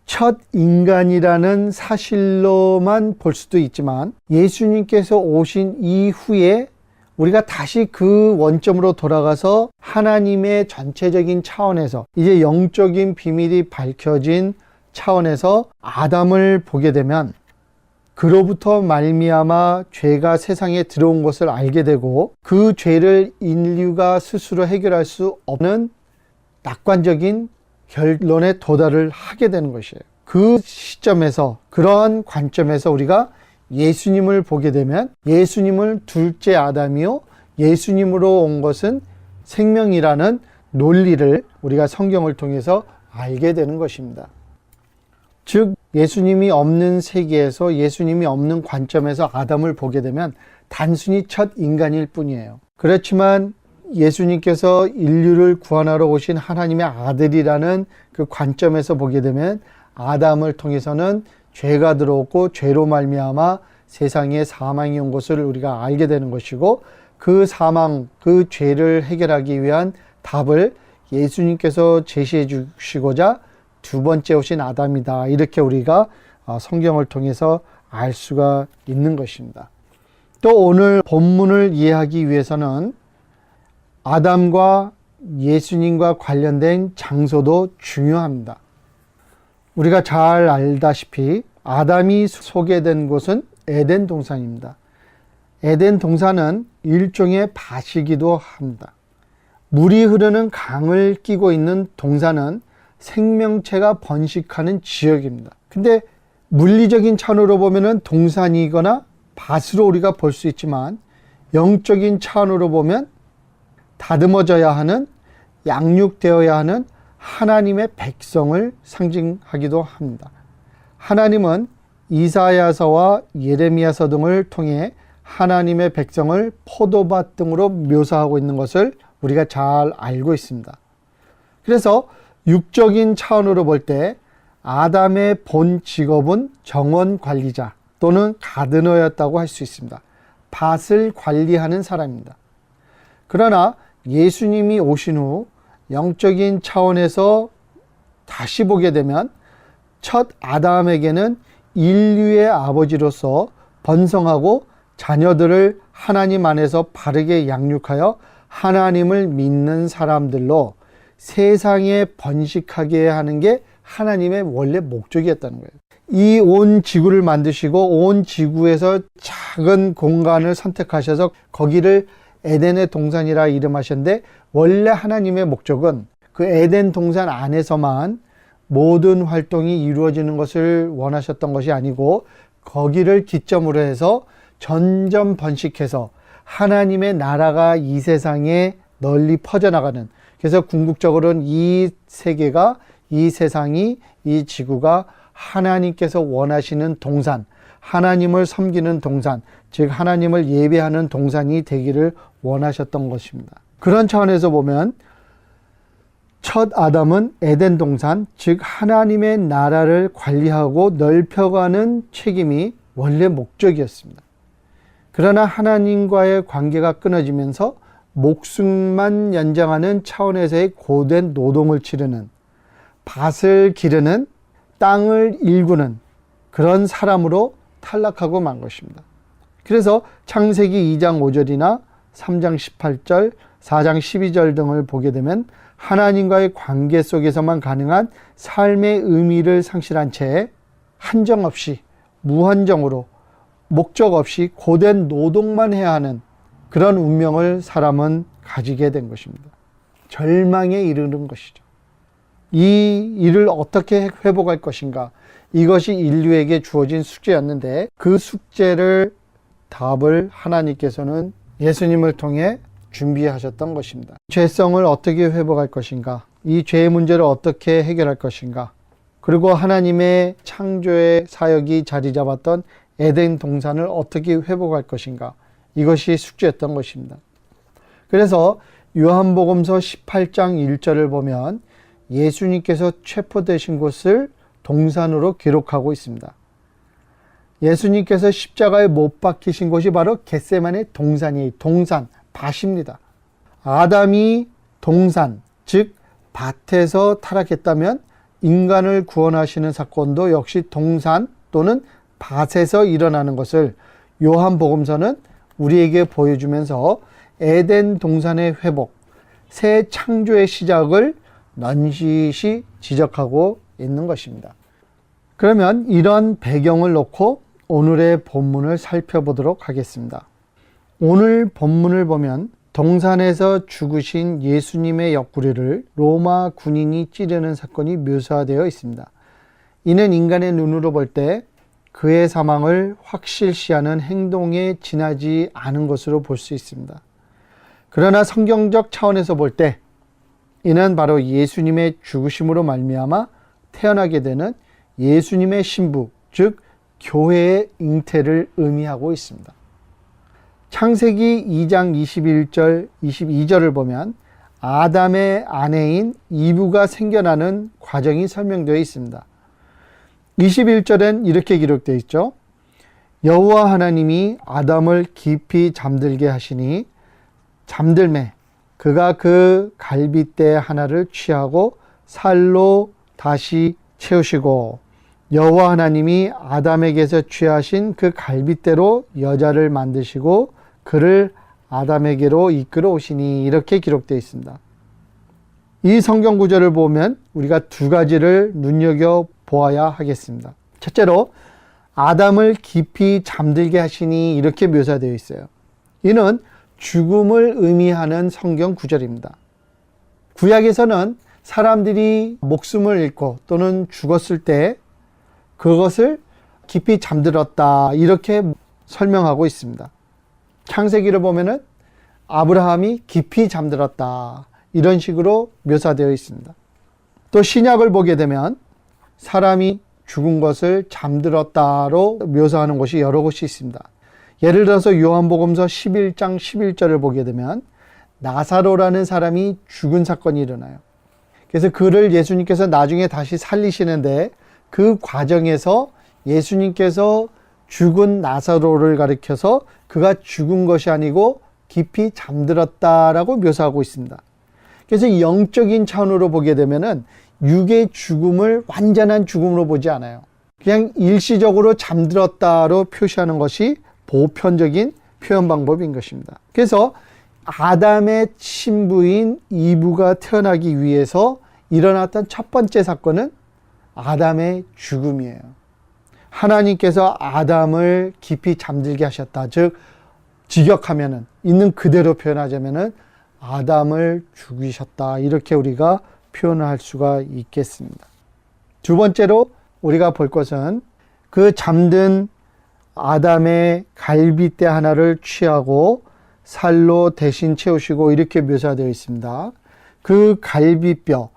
첫 인간이라는 사실로만 볼 수도 있지만 예수님께서 오신 이후에 우리가 다시 그 원점으로 돌아가서 하나님의 전체적인 차원에서 이제 영적인 비밀이 밝혀진 차원에서 아담을 보게 되면 그로부터 말미암아 죄가 세상에 들어온 것을 알게 되고 그 죄를 인류가 스스로 해결할 수 없는 낙관적인 결론에 도달을 하게 되는 것이에요. 그 시점에서, 그러한 관점에서 우리가 예수님을 보게 되면 예수님을 둘째 아담이요 예수님으로 온 것은 생명이라는 논리를 우리가 성경을 통해서 알게 되는 것입니다. 즉 예수님이 없는 세계에서, 예수님이 없는 관점에서 아담을 보게 되면 단순히 첫 인간일 뿐이에요. 그렇지만 예수님께서 인류를 구원하러 오신 하나님의 아들이라는 그 관점에서 보게 되면 아담을 통해서는 죄가 들어오고 죄로 말미암아 세상에 사망이 온 것을 우리가 알게 되는 것이고, 그 사망, 그 죄를 해결하기 위한 답을 예수님께서 제시해 주시고자 두 번째 오신 아담이다, 이렇게 우리가 성경을 통해서 알 수가 있는 것입니다. 또 오늘 본문을 이해하기 위해서는 아담과 예수님과 관련된 장소도 중요합니다. 우리가 잘 알다시피 아담이 소개된 곳은 에덴 동산입니다. 에덴 동산은 일종의 밭이기도 합니다. 물이 흐르는 강을 끼고 있는 동산은 생명체가 번식하는 지역입니다. 근데 물리적인 차원으로 보면은 동산이거나 밭으로 우리가 볼 수 있지만 영적인 차원으로 보면 다듬어져야 하는, 양육되어야 하는 하나님의 백성을 상징하기도 합니다. 하나님은 이사야서와 예레미야서 등을 통해 하나님의 백성을 포도밭 등으로 묘사하고 있는 것을 우리가 잘 알고 있습니다. 그래서 육적인 차원으로 볼 때 아담의 본 직업은 정원 관리자 또는 가드너였다고 할 수 있습니다. 밭을 관리하는 사람입니다. 그러나 예수님이 오신 후 영적인 차원에서 다시 보게 되면 첫 아담에게는 인류의 아버지로서 번성하고 자녀들을 하나님 안에서 바르게 양육하여 하나님을 믿는 사람들로 세상에 번식하게 하는 게 하나님의 원래 목적이었다는 거예요. 이 온 지구를 만드시고 온 지구에서 작은 공간을 선택하셔서 거기를 에덴의 동산이라 이름하셨는데, 원래 하나님의 목적은 그 에덴 동산 안에서만 모든 활동이 이루어지는 것을 원하셨던 것이 아니고 거기를 기점으로 해서 점점 번식해서 하나님의 나라가 이 세상에 널리 퍼져나가는, 그래서 궁극적으로는 이 세계가, 이 세상이, 이 지구가 하나님께서 원하시는 동산, 하나님을 섬기는 동산, 즉 하나님을 예배하는 동산이 되기를 원하셨던 것입니다. 그런 차원에서 보면 첫 아담은 에덴 동산, 즉 하나님의 나라를 관리하고 넓혀가는 책임이 원래 목적이었습니다. 그러나 하나님과의 관계가 끊어지면서 목숨만 연장하는 차원에서의 고된 노동을 치르는, 밭을 기르는, 땅을 일구는 그런 사람으로 탈락하고 만 것입니다. 그래서 창세기 2장 5절이나 3장 18절, 4장 12절 등을 보게 되면 하나님과의 관계 속에서만 가능한 삶의 의미를 상실한 채 한정없이, 무한정으로, 목적 없이 고된 노동만 해야 하는 그런 운명을 사람은 가지게 된 것입니다. 절망에 이르는 것이죠. 이 일을 어떻게 회복할 것인가? 이것이 인류에게 주어진 숙제였는데 그 숙제를 답을 하나님께서는 예수님을 통해 준비하셨던 것입니다. 죄성을 어떻게 회복할 것인가? 이 죄의 문제를 어떻게 해결할 것인가? 그리고 하나님의 창조의 사역이 자리 잡았던 에덴 동산을 어떻게 회복할 것인가? 이것이 숙제였던 것입니다. 그래서 요한복음서 18장 1절을 보면 예수님께서 체포되신 곳을 동산으로 기록하고 있습니다. 예수님께서 십자가에 못 박히신 곳이 바로 겟세마네 동산이에요. 동산, 밭입니다. 아담이 동산, 즉 밭에서 타락했다면 인간을 구원하시는 사건도 역시 동산 또는 밭에서 일어나는 것을 요한복음서는 우리에게 보여주면서 에덴 동산의 회복, 새 창조의 시작을 넌지시 지적하고 있는 것입니다. 그러면 이런 배경을 놓고 오늘의 본문을 살펴보도록 하겠습니다. 오늘 본문을 보면 동산에서 죽으신 예수님의 옆구리를 로마 군인이 찌르는 사건이 묘사되어 있습니다. 이는 인간의 눈으로 볼 때 그의 사망을 확실시하는 행동에 지나지 않은 것으로 볼 수 있습니다. 그러나 성경적 차원에서 볼 때 이는 바로 예수님의 죽으심으로 말미암아 태어나게 되는 예수님의 신부, 즉 교회의 잉태를 의미하고 있습니다. 창세기 2장 21절, 22절을 보면 아담의 아내인 이브가 생겨나는 과정이 설명되어 있습니다. 21절엔 이렇게 기록되어 있죠. 여호와 하나님이 아담을 깊이 잠들게 하시니 잠들매 그가 그 갈빗대 하나를 취하고 살로 다시 채우시고 여호와 하나님이 아담에게서 취하신 그 갈빗대로 여자를 만드시고 그를 아담에게로 이끌어 오시니 이렇게 기록되어 있습니다. 이 성경 구절을 보면 우리가 두 가지를 눈여겨 보아야 하겠습니다. 첫째로 아담을 깊이 잠들게 하시니 이렇게 묘사되어 있어요. 이는 죽음을 의미하는 성경 구절입니다. 구약에서는 사람들이 목숨을 잃고 또는 죽었을 때 그것을 깊이 잠들었다 이렇게 설명하고 있습니다. 창세기를 보면은 아브라함이 깊이 잠들었다 이런 식으로 묘사되어 있습니다. 또 신약을 보게 되면 사람이 죽은 것을 잠들었다로 묘사하는 곳이 여러 곳이 있습니다. 예를 들어서 요한복음서 11장 11절을 보게 되면 나사로라는 사람이 죽은 사건이 일어나요. 그래서 그를 예수님께서 나중에 다시 살리시는데 그 과정에서 예수님께서 죽은 나사로를 가리켜서 그가 죽은 것이 아니고 깊이 잠들었다라고 묘사하고 있습니다. 그래서 영적인 차원으로 보게 되면은 육의 죽음을 완전한 죽음으로 보지 않아요. 그냥 일시적으로 잠들었다로 표시하는 것이 보편적인 표현 방법인 것입니다. 그래서 아담의 신부인 이브가 태어나기 위해서 일어났던 첫 번째 사건은 아담의 죽음이에요. 하나님께서 아담을 깊이 잠들게 하셨다. 즉 직역하면은 있는 그대로 표현하자면은 아담을 죽이셨다. 이렇게 우리가 표현할 수가 있겠습니다. 두 번째로 우리가 볼 것은 그 잠든 아담의 갈빗대 하나를 취하고 살로 대신 채우시고 이렇게 묘사되어 있습니다. 그 갈빗뼈,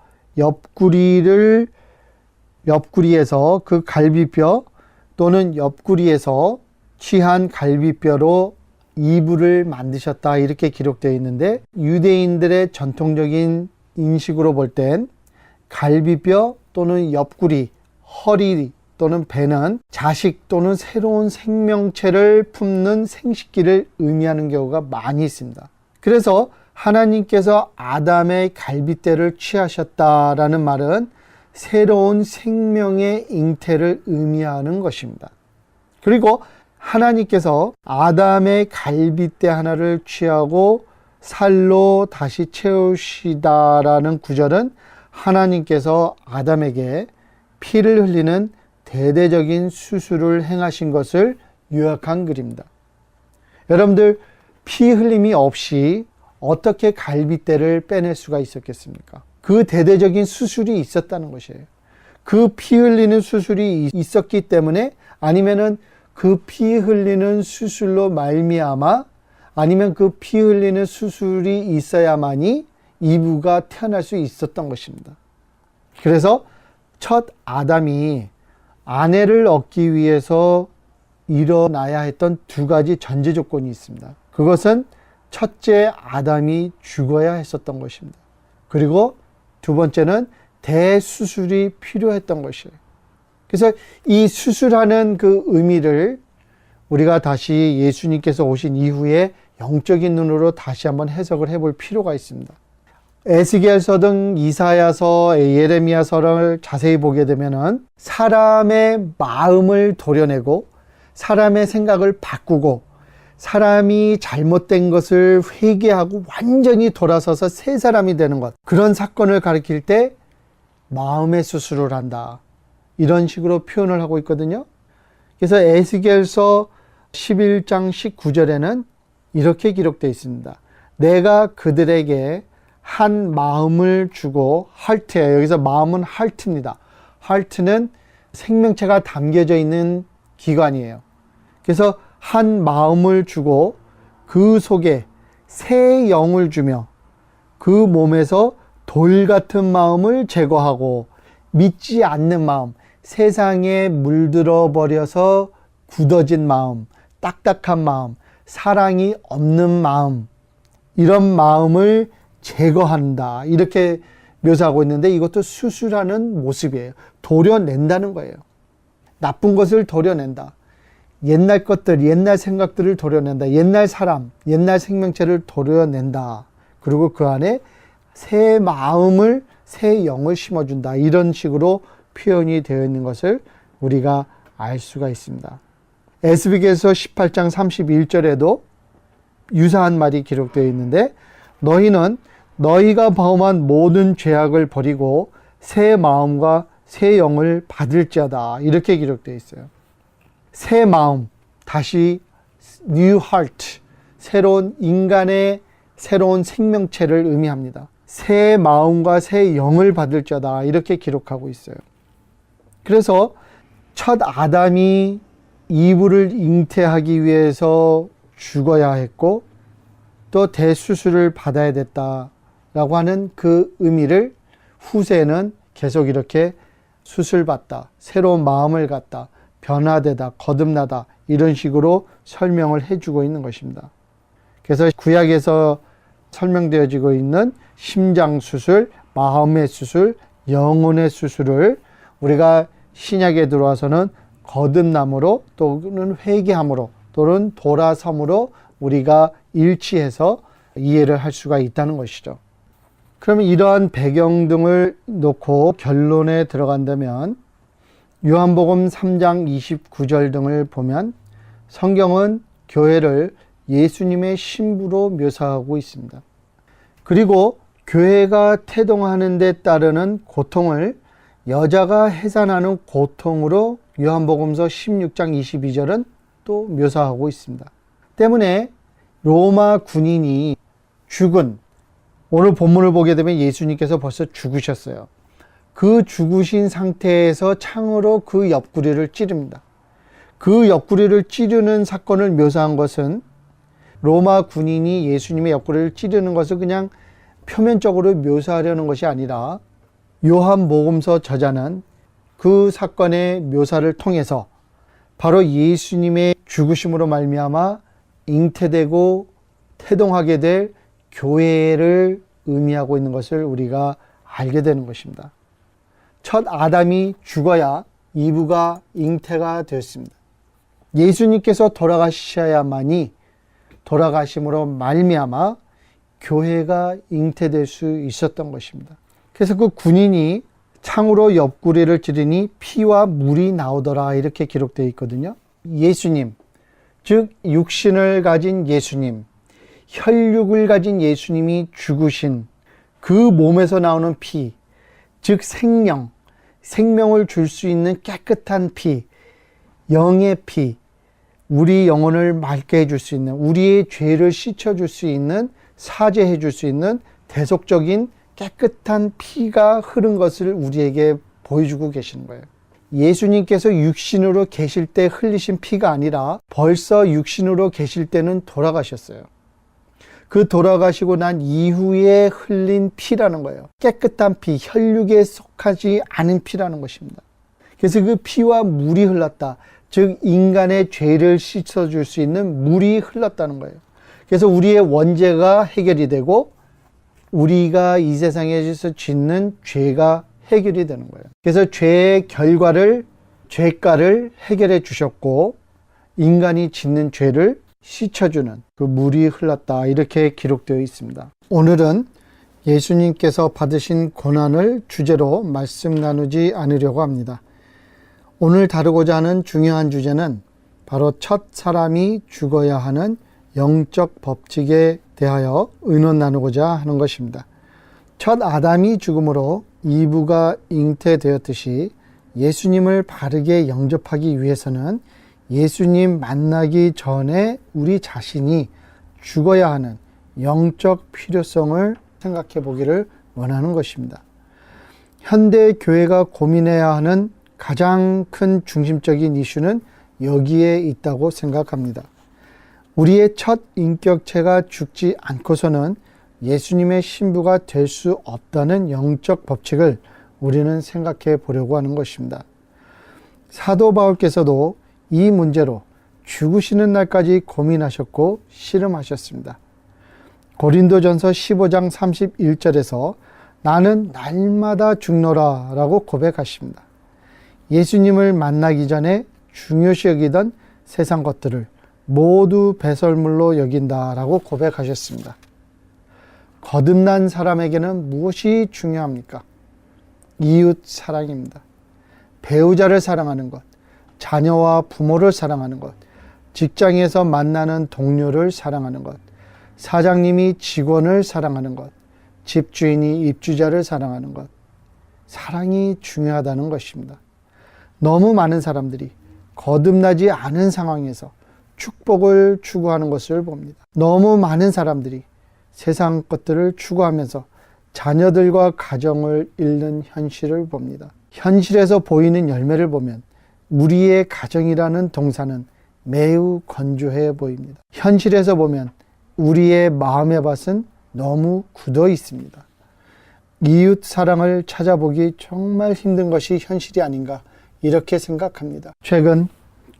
옆구리에서 그 갈빗뼈 또는 옆구리에서 취한 갈빗뼈로 이불을 만드셨다 이렇게 기록되어 있는데 유대인들의 전통적인 인식으로 볼 땐 갈빗뼈 또는 옆구리, 허리 또는 배는 자식 또는 새로운 생명체를 품는 생식기를 의미하는 경우가 많이 있습니다. 그래서 하나님께서 아담의 갈빗대를 취하셨다라는 말은 새로운 생명의 잉태를 의미하는 것입니다. 그리고 하나님께서 아담의 갈빗대 하나를 취하고 살로 다시 채우시다라는 구절은 하나님께서 아담에게 피를 흘리는 대대적인 수술을 행하신 것을 요약한 글입니다. 여러분들 피 흘림이 없이 어떻게 갈빗대를 빼낼 수가 있었겠습니까? 그 대대적인 수술이 있었다는 것이에요. 그 피 흘리는 수술이 있었기 때문에, 아니면은 그 피 흘리는 수술로 말미암아, 아니면 그 피 흘리는 수술이 있어야만이 이브가 태어날 수 있었던 것입니다. 그래서 첫 아담이 아내를 얻기 위해서 일어나야 했던 두 가지 전제 조건이 있습니다. 그것은 첫째 아담이 죽어야 했었던 것입니다. 그리고 두 번째는 대수술이 필요했던 것이에요. 그래서 이 수술하는 그 의미를 우리가 다시 예수님께서 오신 이후에 영적인 눈으로 다시 한번 해석을 해볼 필요가 있습니다. 에스겔서 등 이사야서, 예레미야서를 자세히 보게 되면은 사람의 마음을 도려내고 사람의 생각을 바꾸고 사람이 잘못된 것을 회개하고 완전히 돌아서서 새 사람이 되는 것, 그런 사건을 가리킬 때 마음의 수술을 한다, 이런 식으로 표현을 하고 있거든요. 그래서 에스겔서 11장 19절에는 이렇게 기록되어 있습니다. 내가 그들에게 한 마음을 주고, 하트예요. 여기서 마음은 하트입니다. 하트는 생명체가 담겨져 있는 기관이에요. 그래서 한 마음을 주고 그 속에 새 영을 주며 그 몸에서 돌 같은 마음을 제거하고 믿지 않는 마음, 세상에 물들어 버려서 굳어진 마음, 딱딱한 마음, 사랑이 없는 마음, 이런 마음을 제거한다, 이렇게 묘사하고 있는데, 이것도 수술하는 모습이에요. 도려낸다는 거예요. 나쁜 것을 도려낸다. 옛날 것들, 옛날 생각들을 도려낸다. 옛날 사람, 옛날 생명체를 도려낸다. 그리고 그 안에 새 마음을, 새 영을 심어준다. 이런 식으로 표현이 되어 있는 것을 우리가 알 수가 있습니다. 에스겔서 18장 31절에도 유사한 말이 기록되어 있는데, 너희는 너희가 범한 모든 죄악을 버리고 새 마음과 새 영을 받을지어다, 이렇게 기록되어 있어요. 새 마음, 다시 new heart, 새로운 인간의 새로운 생명체를 의미합니다. 새 마음과 새 영을 받을지어다, 이렇게 기록하고 있어요. 그래서 첫 아담이 이브를 잉태하기 위해서 죽어야 했고 또 대수술을 받아야 됐다라고 하는 그 의미를 후세는 계속 이렇게 수술받다, 새로운 마음을 갖다, 변화되다, 거듭나다, 이런 식으로 설명을 해주고 있는 것입니다. 그래서 구약에서 설명되어지고 있는 심장 수술, 마음의 수술, 영혼의 수술을 우리가 신약에 들어와서는 거듭남으로 또는 회개함으로 또는 돌아섬으로 우리가 일치해서 이해를 할 수가 있다는 것이죠. 그러면 이러한 배경 등을 놓고 결론에 들어간다면, 요한복음 3장 29절 등을 보면 성경은 교회를 예수님의 신부로 묘사하고 있습니다. 그리고 교회가 태동하는 데 따르는 고통을 여자가 해산하는 고통으로 요한복음서 16장 22절은 또 묘사하고 있습니다. 때문에 로마 군인이 죽은, 오늘 본문을 보게 되면 예수님께서 벌써 죽으셨어요. 그 죽으신 상태에서 창으로 그 옆구리를 찌릅니다. 그 옆구리를 찌르는 사건을 묘사한 것은, 로마 군인이 예수님의 옆구리를 찌르는 것을 그냥 표면적으로 묘사하려는 것이 아니라, 요한복음서 저자는 그 사건의 묘사를 통해서 바로 예수님의 죽으심으로 말미암아 잉태되고 태동하게 될 교회를 의미하고 있는 것을 우리가 알게 되는 것입니다. 첫 아담이 죽어야 이브가 잉태가 되었습니다. 예수님께서 돌아가셔야만이, 돌아가심으로 말미암아 교회가 잉태될 수 있었던 것입니다. 그래서 그 군인이 창으로 옆구리를 찌르니 피와 물이 나오더라, 이렇게 기록되어 있거든요. 예수님, 즉 육신을 가진 예수님, 혈육을 가진 예수님이 죽으신 그 몸에서 나오는 피, 즉 생명, 생명을 줄 수 있는 깨끗한 피, 영의 피, 우리 영혼을 맑게 해줄 수 있는, 우리의 죄를 씻어줄 수 있는, 사죄해 줄 수 있는 대속적인 깨끗한 피가 흐른 것을 우리에게 보여주고 계시는 거예요. 예수님께서 육신으로 계실 때 흘리신 피가 아니라 벌써 육신으로 계실 때는 돌아가셨어요. 그 돌아가시고 난 이후에 흘린 피라는 거예요. 깨끗한 피, 혈육에 속하지 않은 피라는 것입니다. 그래서 그 피와 물이 흘렀다. 즉 인간의 죄를 씻어줄 수 있는 물이 흘렀다는 거예요. 그래서 우리의 원죄가 해결이 되고 우리가 이 세상에서 짓는 죄가 해결이 되는 거예요. 그래서 죄의 결과를, 죄가를 해결해 주셨고 인간이 짓는 죄를 씻어주는 그 물이 흘렀다, 이렇게 기록되어 있습니다. 오늘은 예수님께서 받으신 고난을 주제로 말씀 나누지 않으려고 합니다. 오늘 다루고자 하는 중요한 주제는 바로 첫 사람이 죽어야 하는 영적 법칙에 대하여 의논 나누고자 하는 것입니다. 첫 아담이 죽음으로 이브가 잉태되었듯이 예수님을 바르게 영접하기 위해서는 예수님 만나기 전에 우리 자신이 죽어야 하는 영적 필요성을 생각해 보기를 원하는 것입니다. 현대 교회가 고민해야 하는 가장 큰 중심적인 이슈는 여기에 있다고 생각합니다. 우리의 첫 인격체가 죽지 않고서는 예수님의 신부가 될 수 없다는 영적 법칙을 우리는 생각해 보려고 하는 것입니다. 사도 바울께서도 이 문제로 죽으시는 날까지 고민하셨고 씨름하셨습니다. 고린도전서 15장 31절에서 나는 날마다 죽노라 라고 고백하십니다. 예수님을 만나기 전에 중요시 여기던 세상 것들을 모두 배설물로 여긴다라고 고백하셨습니다. 거듭난 사람에게는 무엇이 중요합니까? 이웃 사랑입니다. 배우자를 사랑하는 것, 자녀와 부모를 사랑하는 것, 직장에서 만나는 동료를 사랑하는 것, 사장님이 직원을 사랑하는 것, 집주인이 입주자를 사랑하는 것, 사랑이 중요하다는 것입니다. 너무 많은 사람들이 거듭나지 않은 상황에서 축복을 추구하는 것을 봅니다. 너무 많은 사람들이 세상 것들을 추구하면서 자녀들과 가정을 잃는 현실을 봅니다. 현실에서 보이는 열매를 보면 우리의 가정이라는 동산은 매우 건조해 보입니다. 현실에서 보면 우리의 마음의 밭은 너무 굳어 있습니다. 이웃 사랑을 찾아보기 정말 힘든 것이 현실이 아닌가, 이렇게 생각합니다. 최근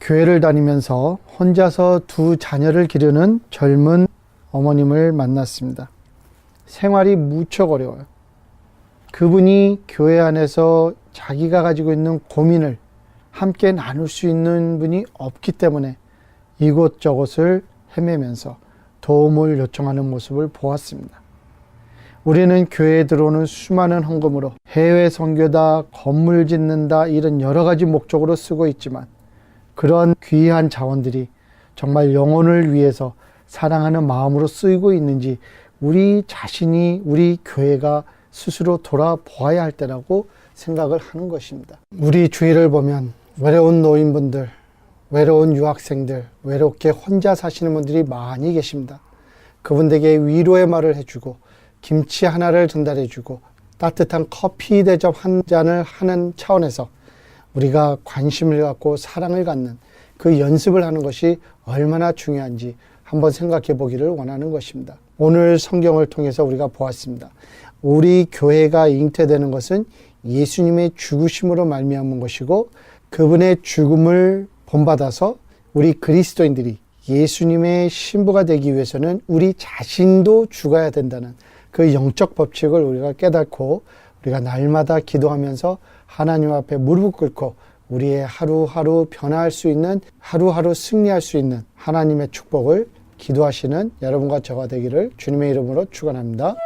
교회를 다니면서 혼자서 두 자녀를 기르는 젊은 어머님을 만났습니다. 생활이 무척 어려워요. 그분이 교회 안에서 자기가 가지고 있는 고민을 함께 나눌 수 있는 분이 없기 때문에 이곳저곳을 헤매면서 도움을 요청하는 모습을 보았습니다. 우리는 교회에 들어오는 수많은 헌금으로 해외 선교다, 건물 짓는다, 이런 여러 가지 목적으로 쓰고 있지만 그런 귀한 자원들이 정말 영혼을 위해서 사랑하는 마음으로 쓰이고 있는지 우리 자신이, 우리 교회가 스스로 돌아보아야 할 때라고 생각을 하는 것입니다. 우리 주위를 보면 외로운 노인분들, 외로운 유학생들, 외롭게 혼자 사시는 분들이 많이 계십니다. 그분들에게 위로의 말을 해주고 김치 하나를 전달해주고 따뜻한 커피 대접 한 잔을 하는 차원에서 우리가 관심을 갖고 사랑을 갖는 그 연습을 하는 것이 얼마나 중요한지 한번 생각해 보기를 원하는 것입니다. 오늘 성경을 통해서 우리가 보았습니다. 우리 교회가 잉태되는 것은 예수님의 죽으심으로 말미암은 것이고 그분의 죽음을 본받아서 우리 그리스도인들이 예수님의 신부가 되기 위해서는 우리 자신도 죽어야 된다는 그 영적 법칙을 우리가 깨닫고 우리가 날마다 기도하면서 하나님 앞에 무릎을 꿇고 우리의 하루하루 변화할 수 있는, 하루하루 승리할 수 있는 하나님의 축복을 기도하시는 여러분과 저가 되기를 주님의 이름으로 축원합니다.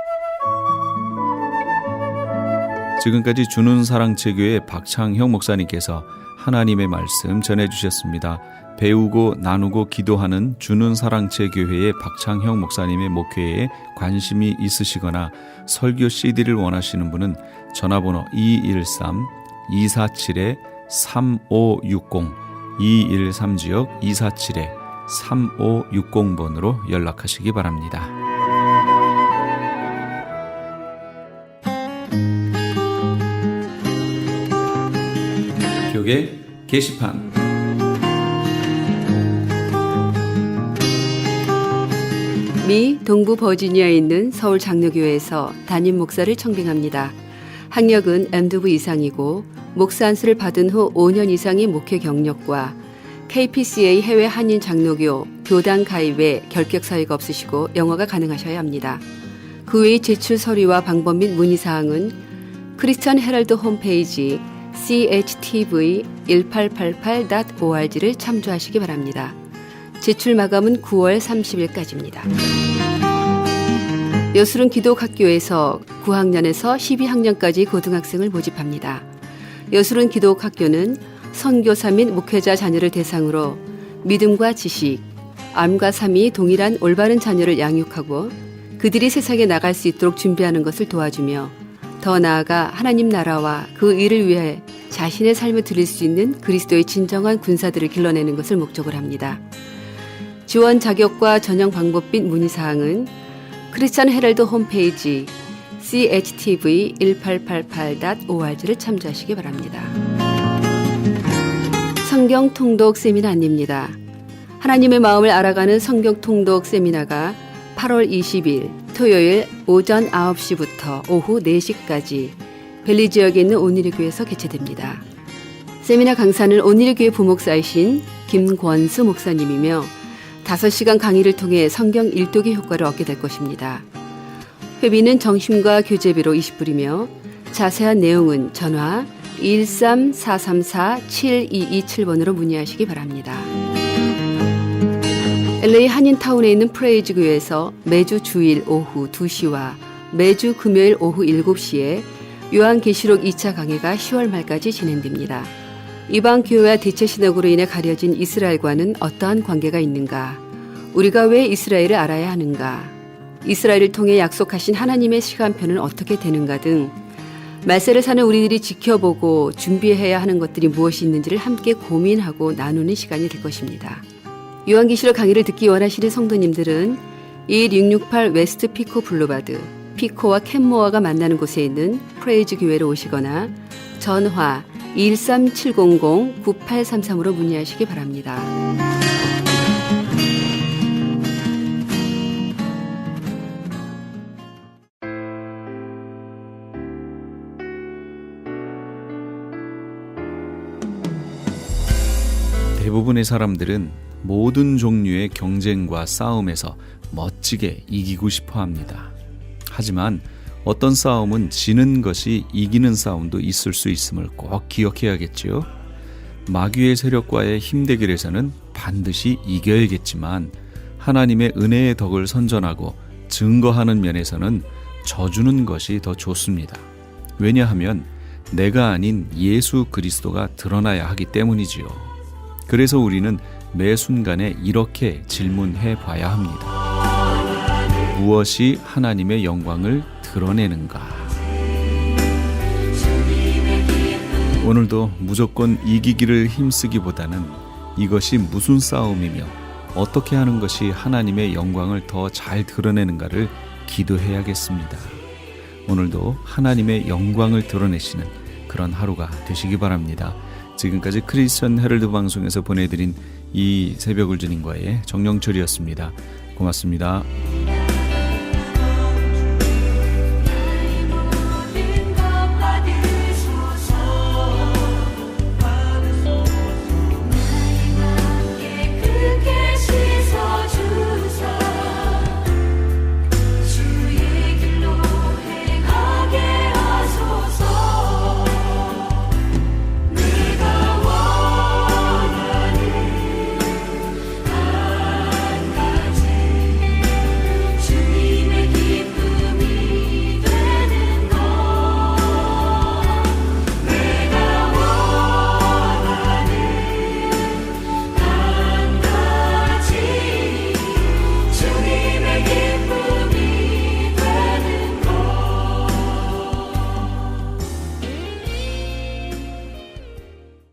지금까지 주는 사랑체교회 박창형 목사님께서 하나님의 말씀 전해주셨습니다. 배우고 나누고 기도하는 주는 사랑체교회의 박창형 목사님의 목회에 관심이 있으시거나 설교 CD를 원하시는 분은 전화번호 213-247-3560 213지역 247-3560번으로 연락하시기 바랍니다. 게시판. 미 동부 버지니아에 있는 서울 장로교회에서 담임 목사를 청빙합니다. 학력은 MDiv 이상이고 목사 안수를 받은 후 5년 이상의 목회 경력과 KPCA 해외 한인 장로교 교단 가입에 결격 사유가 없으시고 영어가 가능하셔야 합니다. 그 외의 제출 서류와 방법 및 문의사항은 크리스천 헤럴드 홈페이지 chtv1888.org를 참조하시기 바랍니다. 제출 마감은 9월 30일까지입니다. 여술은 기독학교에서 9학년에서 12학년까지 고등학생을 모집합니다. 여술은 기독학교는 선교사 및 목회자 자녀를 대상으로 믿음과 지식, 암과 삶이 동일한 올바른 자녀를 양육하고 그들이 세상에 나갈 수 있도록 준비하는 것을 도와주며 더 나아가 하나님 나라와 그 일을 위해 자신의 삶을 드릴 수 있는 그리스도의 진정한 군사들을 길러내는 것을 목적으로 합니다. 지원 자격과 전형 방법 및 문의사항은 크리스천 헤럴드 홈페이지 chtv1888.org를 참조하시기 바랍니다. 성경 통독 세미나 안내입니다. 하나님의 마음을 알아가는 성경 통독 세미나가 8월 20일 토요일 오전 9시부터 오후 4시까지 벨리 지역에 있는 온누리교회에서 개최됩니다. 세미나 강사는 온누리교회 부목사이신 김권수 목사님이며 5시간 강의를 통해 성경 일독의 효과를 얻게 될 것입니다. 회비는 정심과 교재비로 20불이며 자세한 내용은 전화 13434-7227번으로 문의하시기 바랍니다. LA 한인타운에 있는 프레이즈 교회에서 매주 주일 오후 2시와 매주 금요일 오후 7시에 요한계시록 2차 강해가 10월 말까지 진행됩니다. 이방 교회와 대체 신학으로 인해 가려진 이스라엘과는 어떠한 관계가 있는가? 우리가 왜 이스라엘을 알아야 하는가? 이스라엘을 통해 약속하신 하나님의 시간표는 어떻게 되는가 등 말세를 사는 우리들이 지켜보고 준비해야 하는 것들이 무엇이 있는지를 함께 고민하고 나누는 시간이 될 것입니다. 요한계시록 강의를 듣기 원하시는 성도님들은 1668 웨스트 피코 블루바드, 피코와 캔모어가 만나는 곳에 있는 프레이즈 교회로 오시거나 전화 13700-9833으로 문의하시기 바랍니다. 대부분의 사람들은 모든 종류의 경쟁과 싸움에서 멋지게 이기고 싶어 합니다. 하지만 어떤 싸움은 지는 것이 이기는 싸움도 있을 수 있음을 꼭 기억해야겠지요. 마귀의 세력과의 힘 대결에서는 반드시 이겨야겠지만 하나님의 은혜의 덕을 선전하고 증거하는 면에서는 져주는 것이 더 좋습니다. 왜냐하면 내가 아닌 예수 그리스도가 드러나야 하기 때문이지요. 그래서 우리는 매 순간에 이렇게 질문해 봐야 합니다. 무엇이 하나님의 영광을 드러내는가? 오늘도 무조건 이기기를 힘쓰기보다는 이것이 무슨 싸움이며 어떻게 하는 것이 하나님의 영광을 더 잘 드러내는가를 기도해야겠습니다. 오늘도 하나님의 영광을 드러내시는 그런 하루가 되시기 바랍니다. 지금까지 크리스천 헤럴드 방송에서 보내드린 이 새벽 울주님과의 정영철이었습니다. 고맙습니다.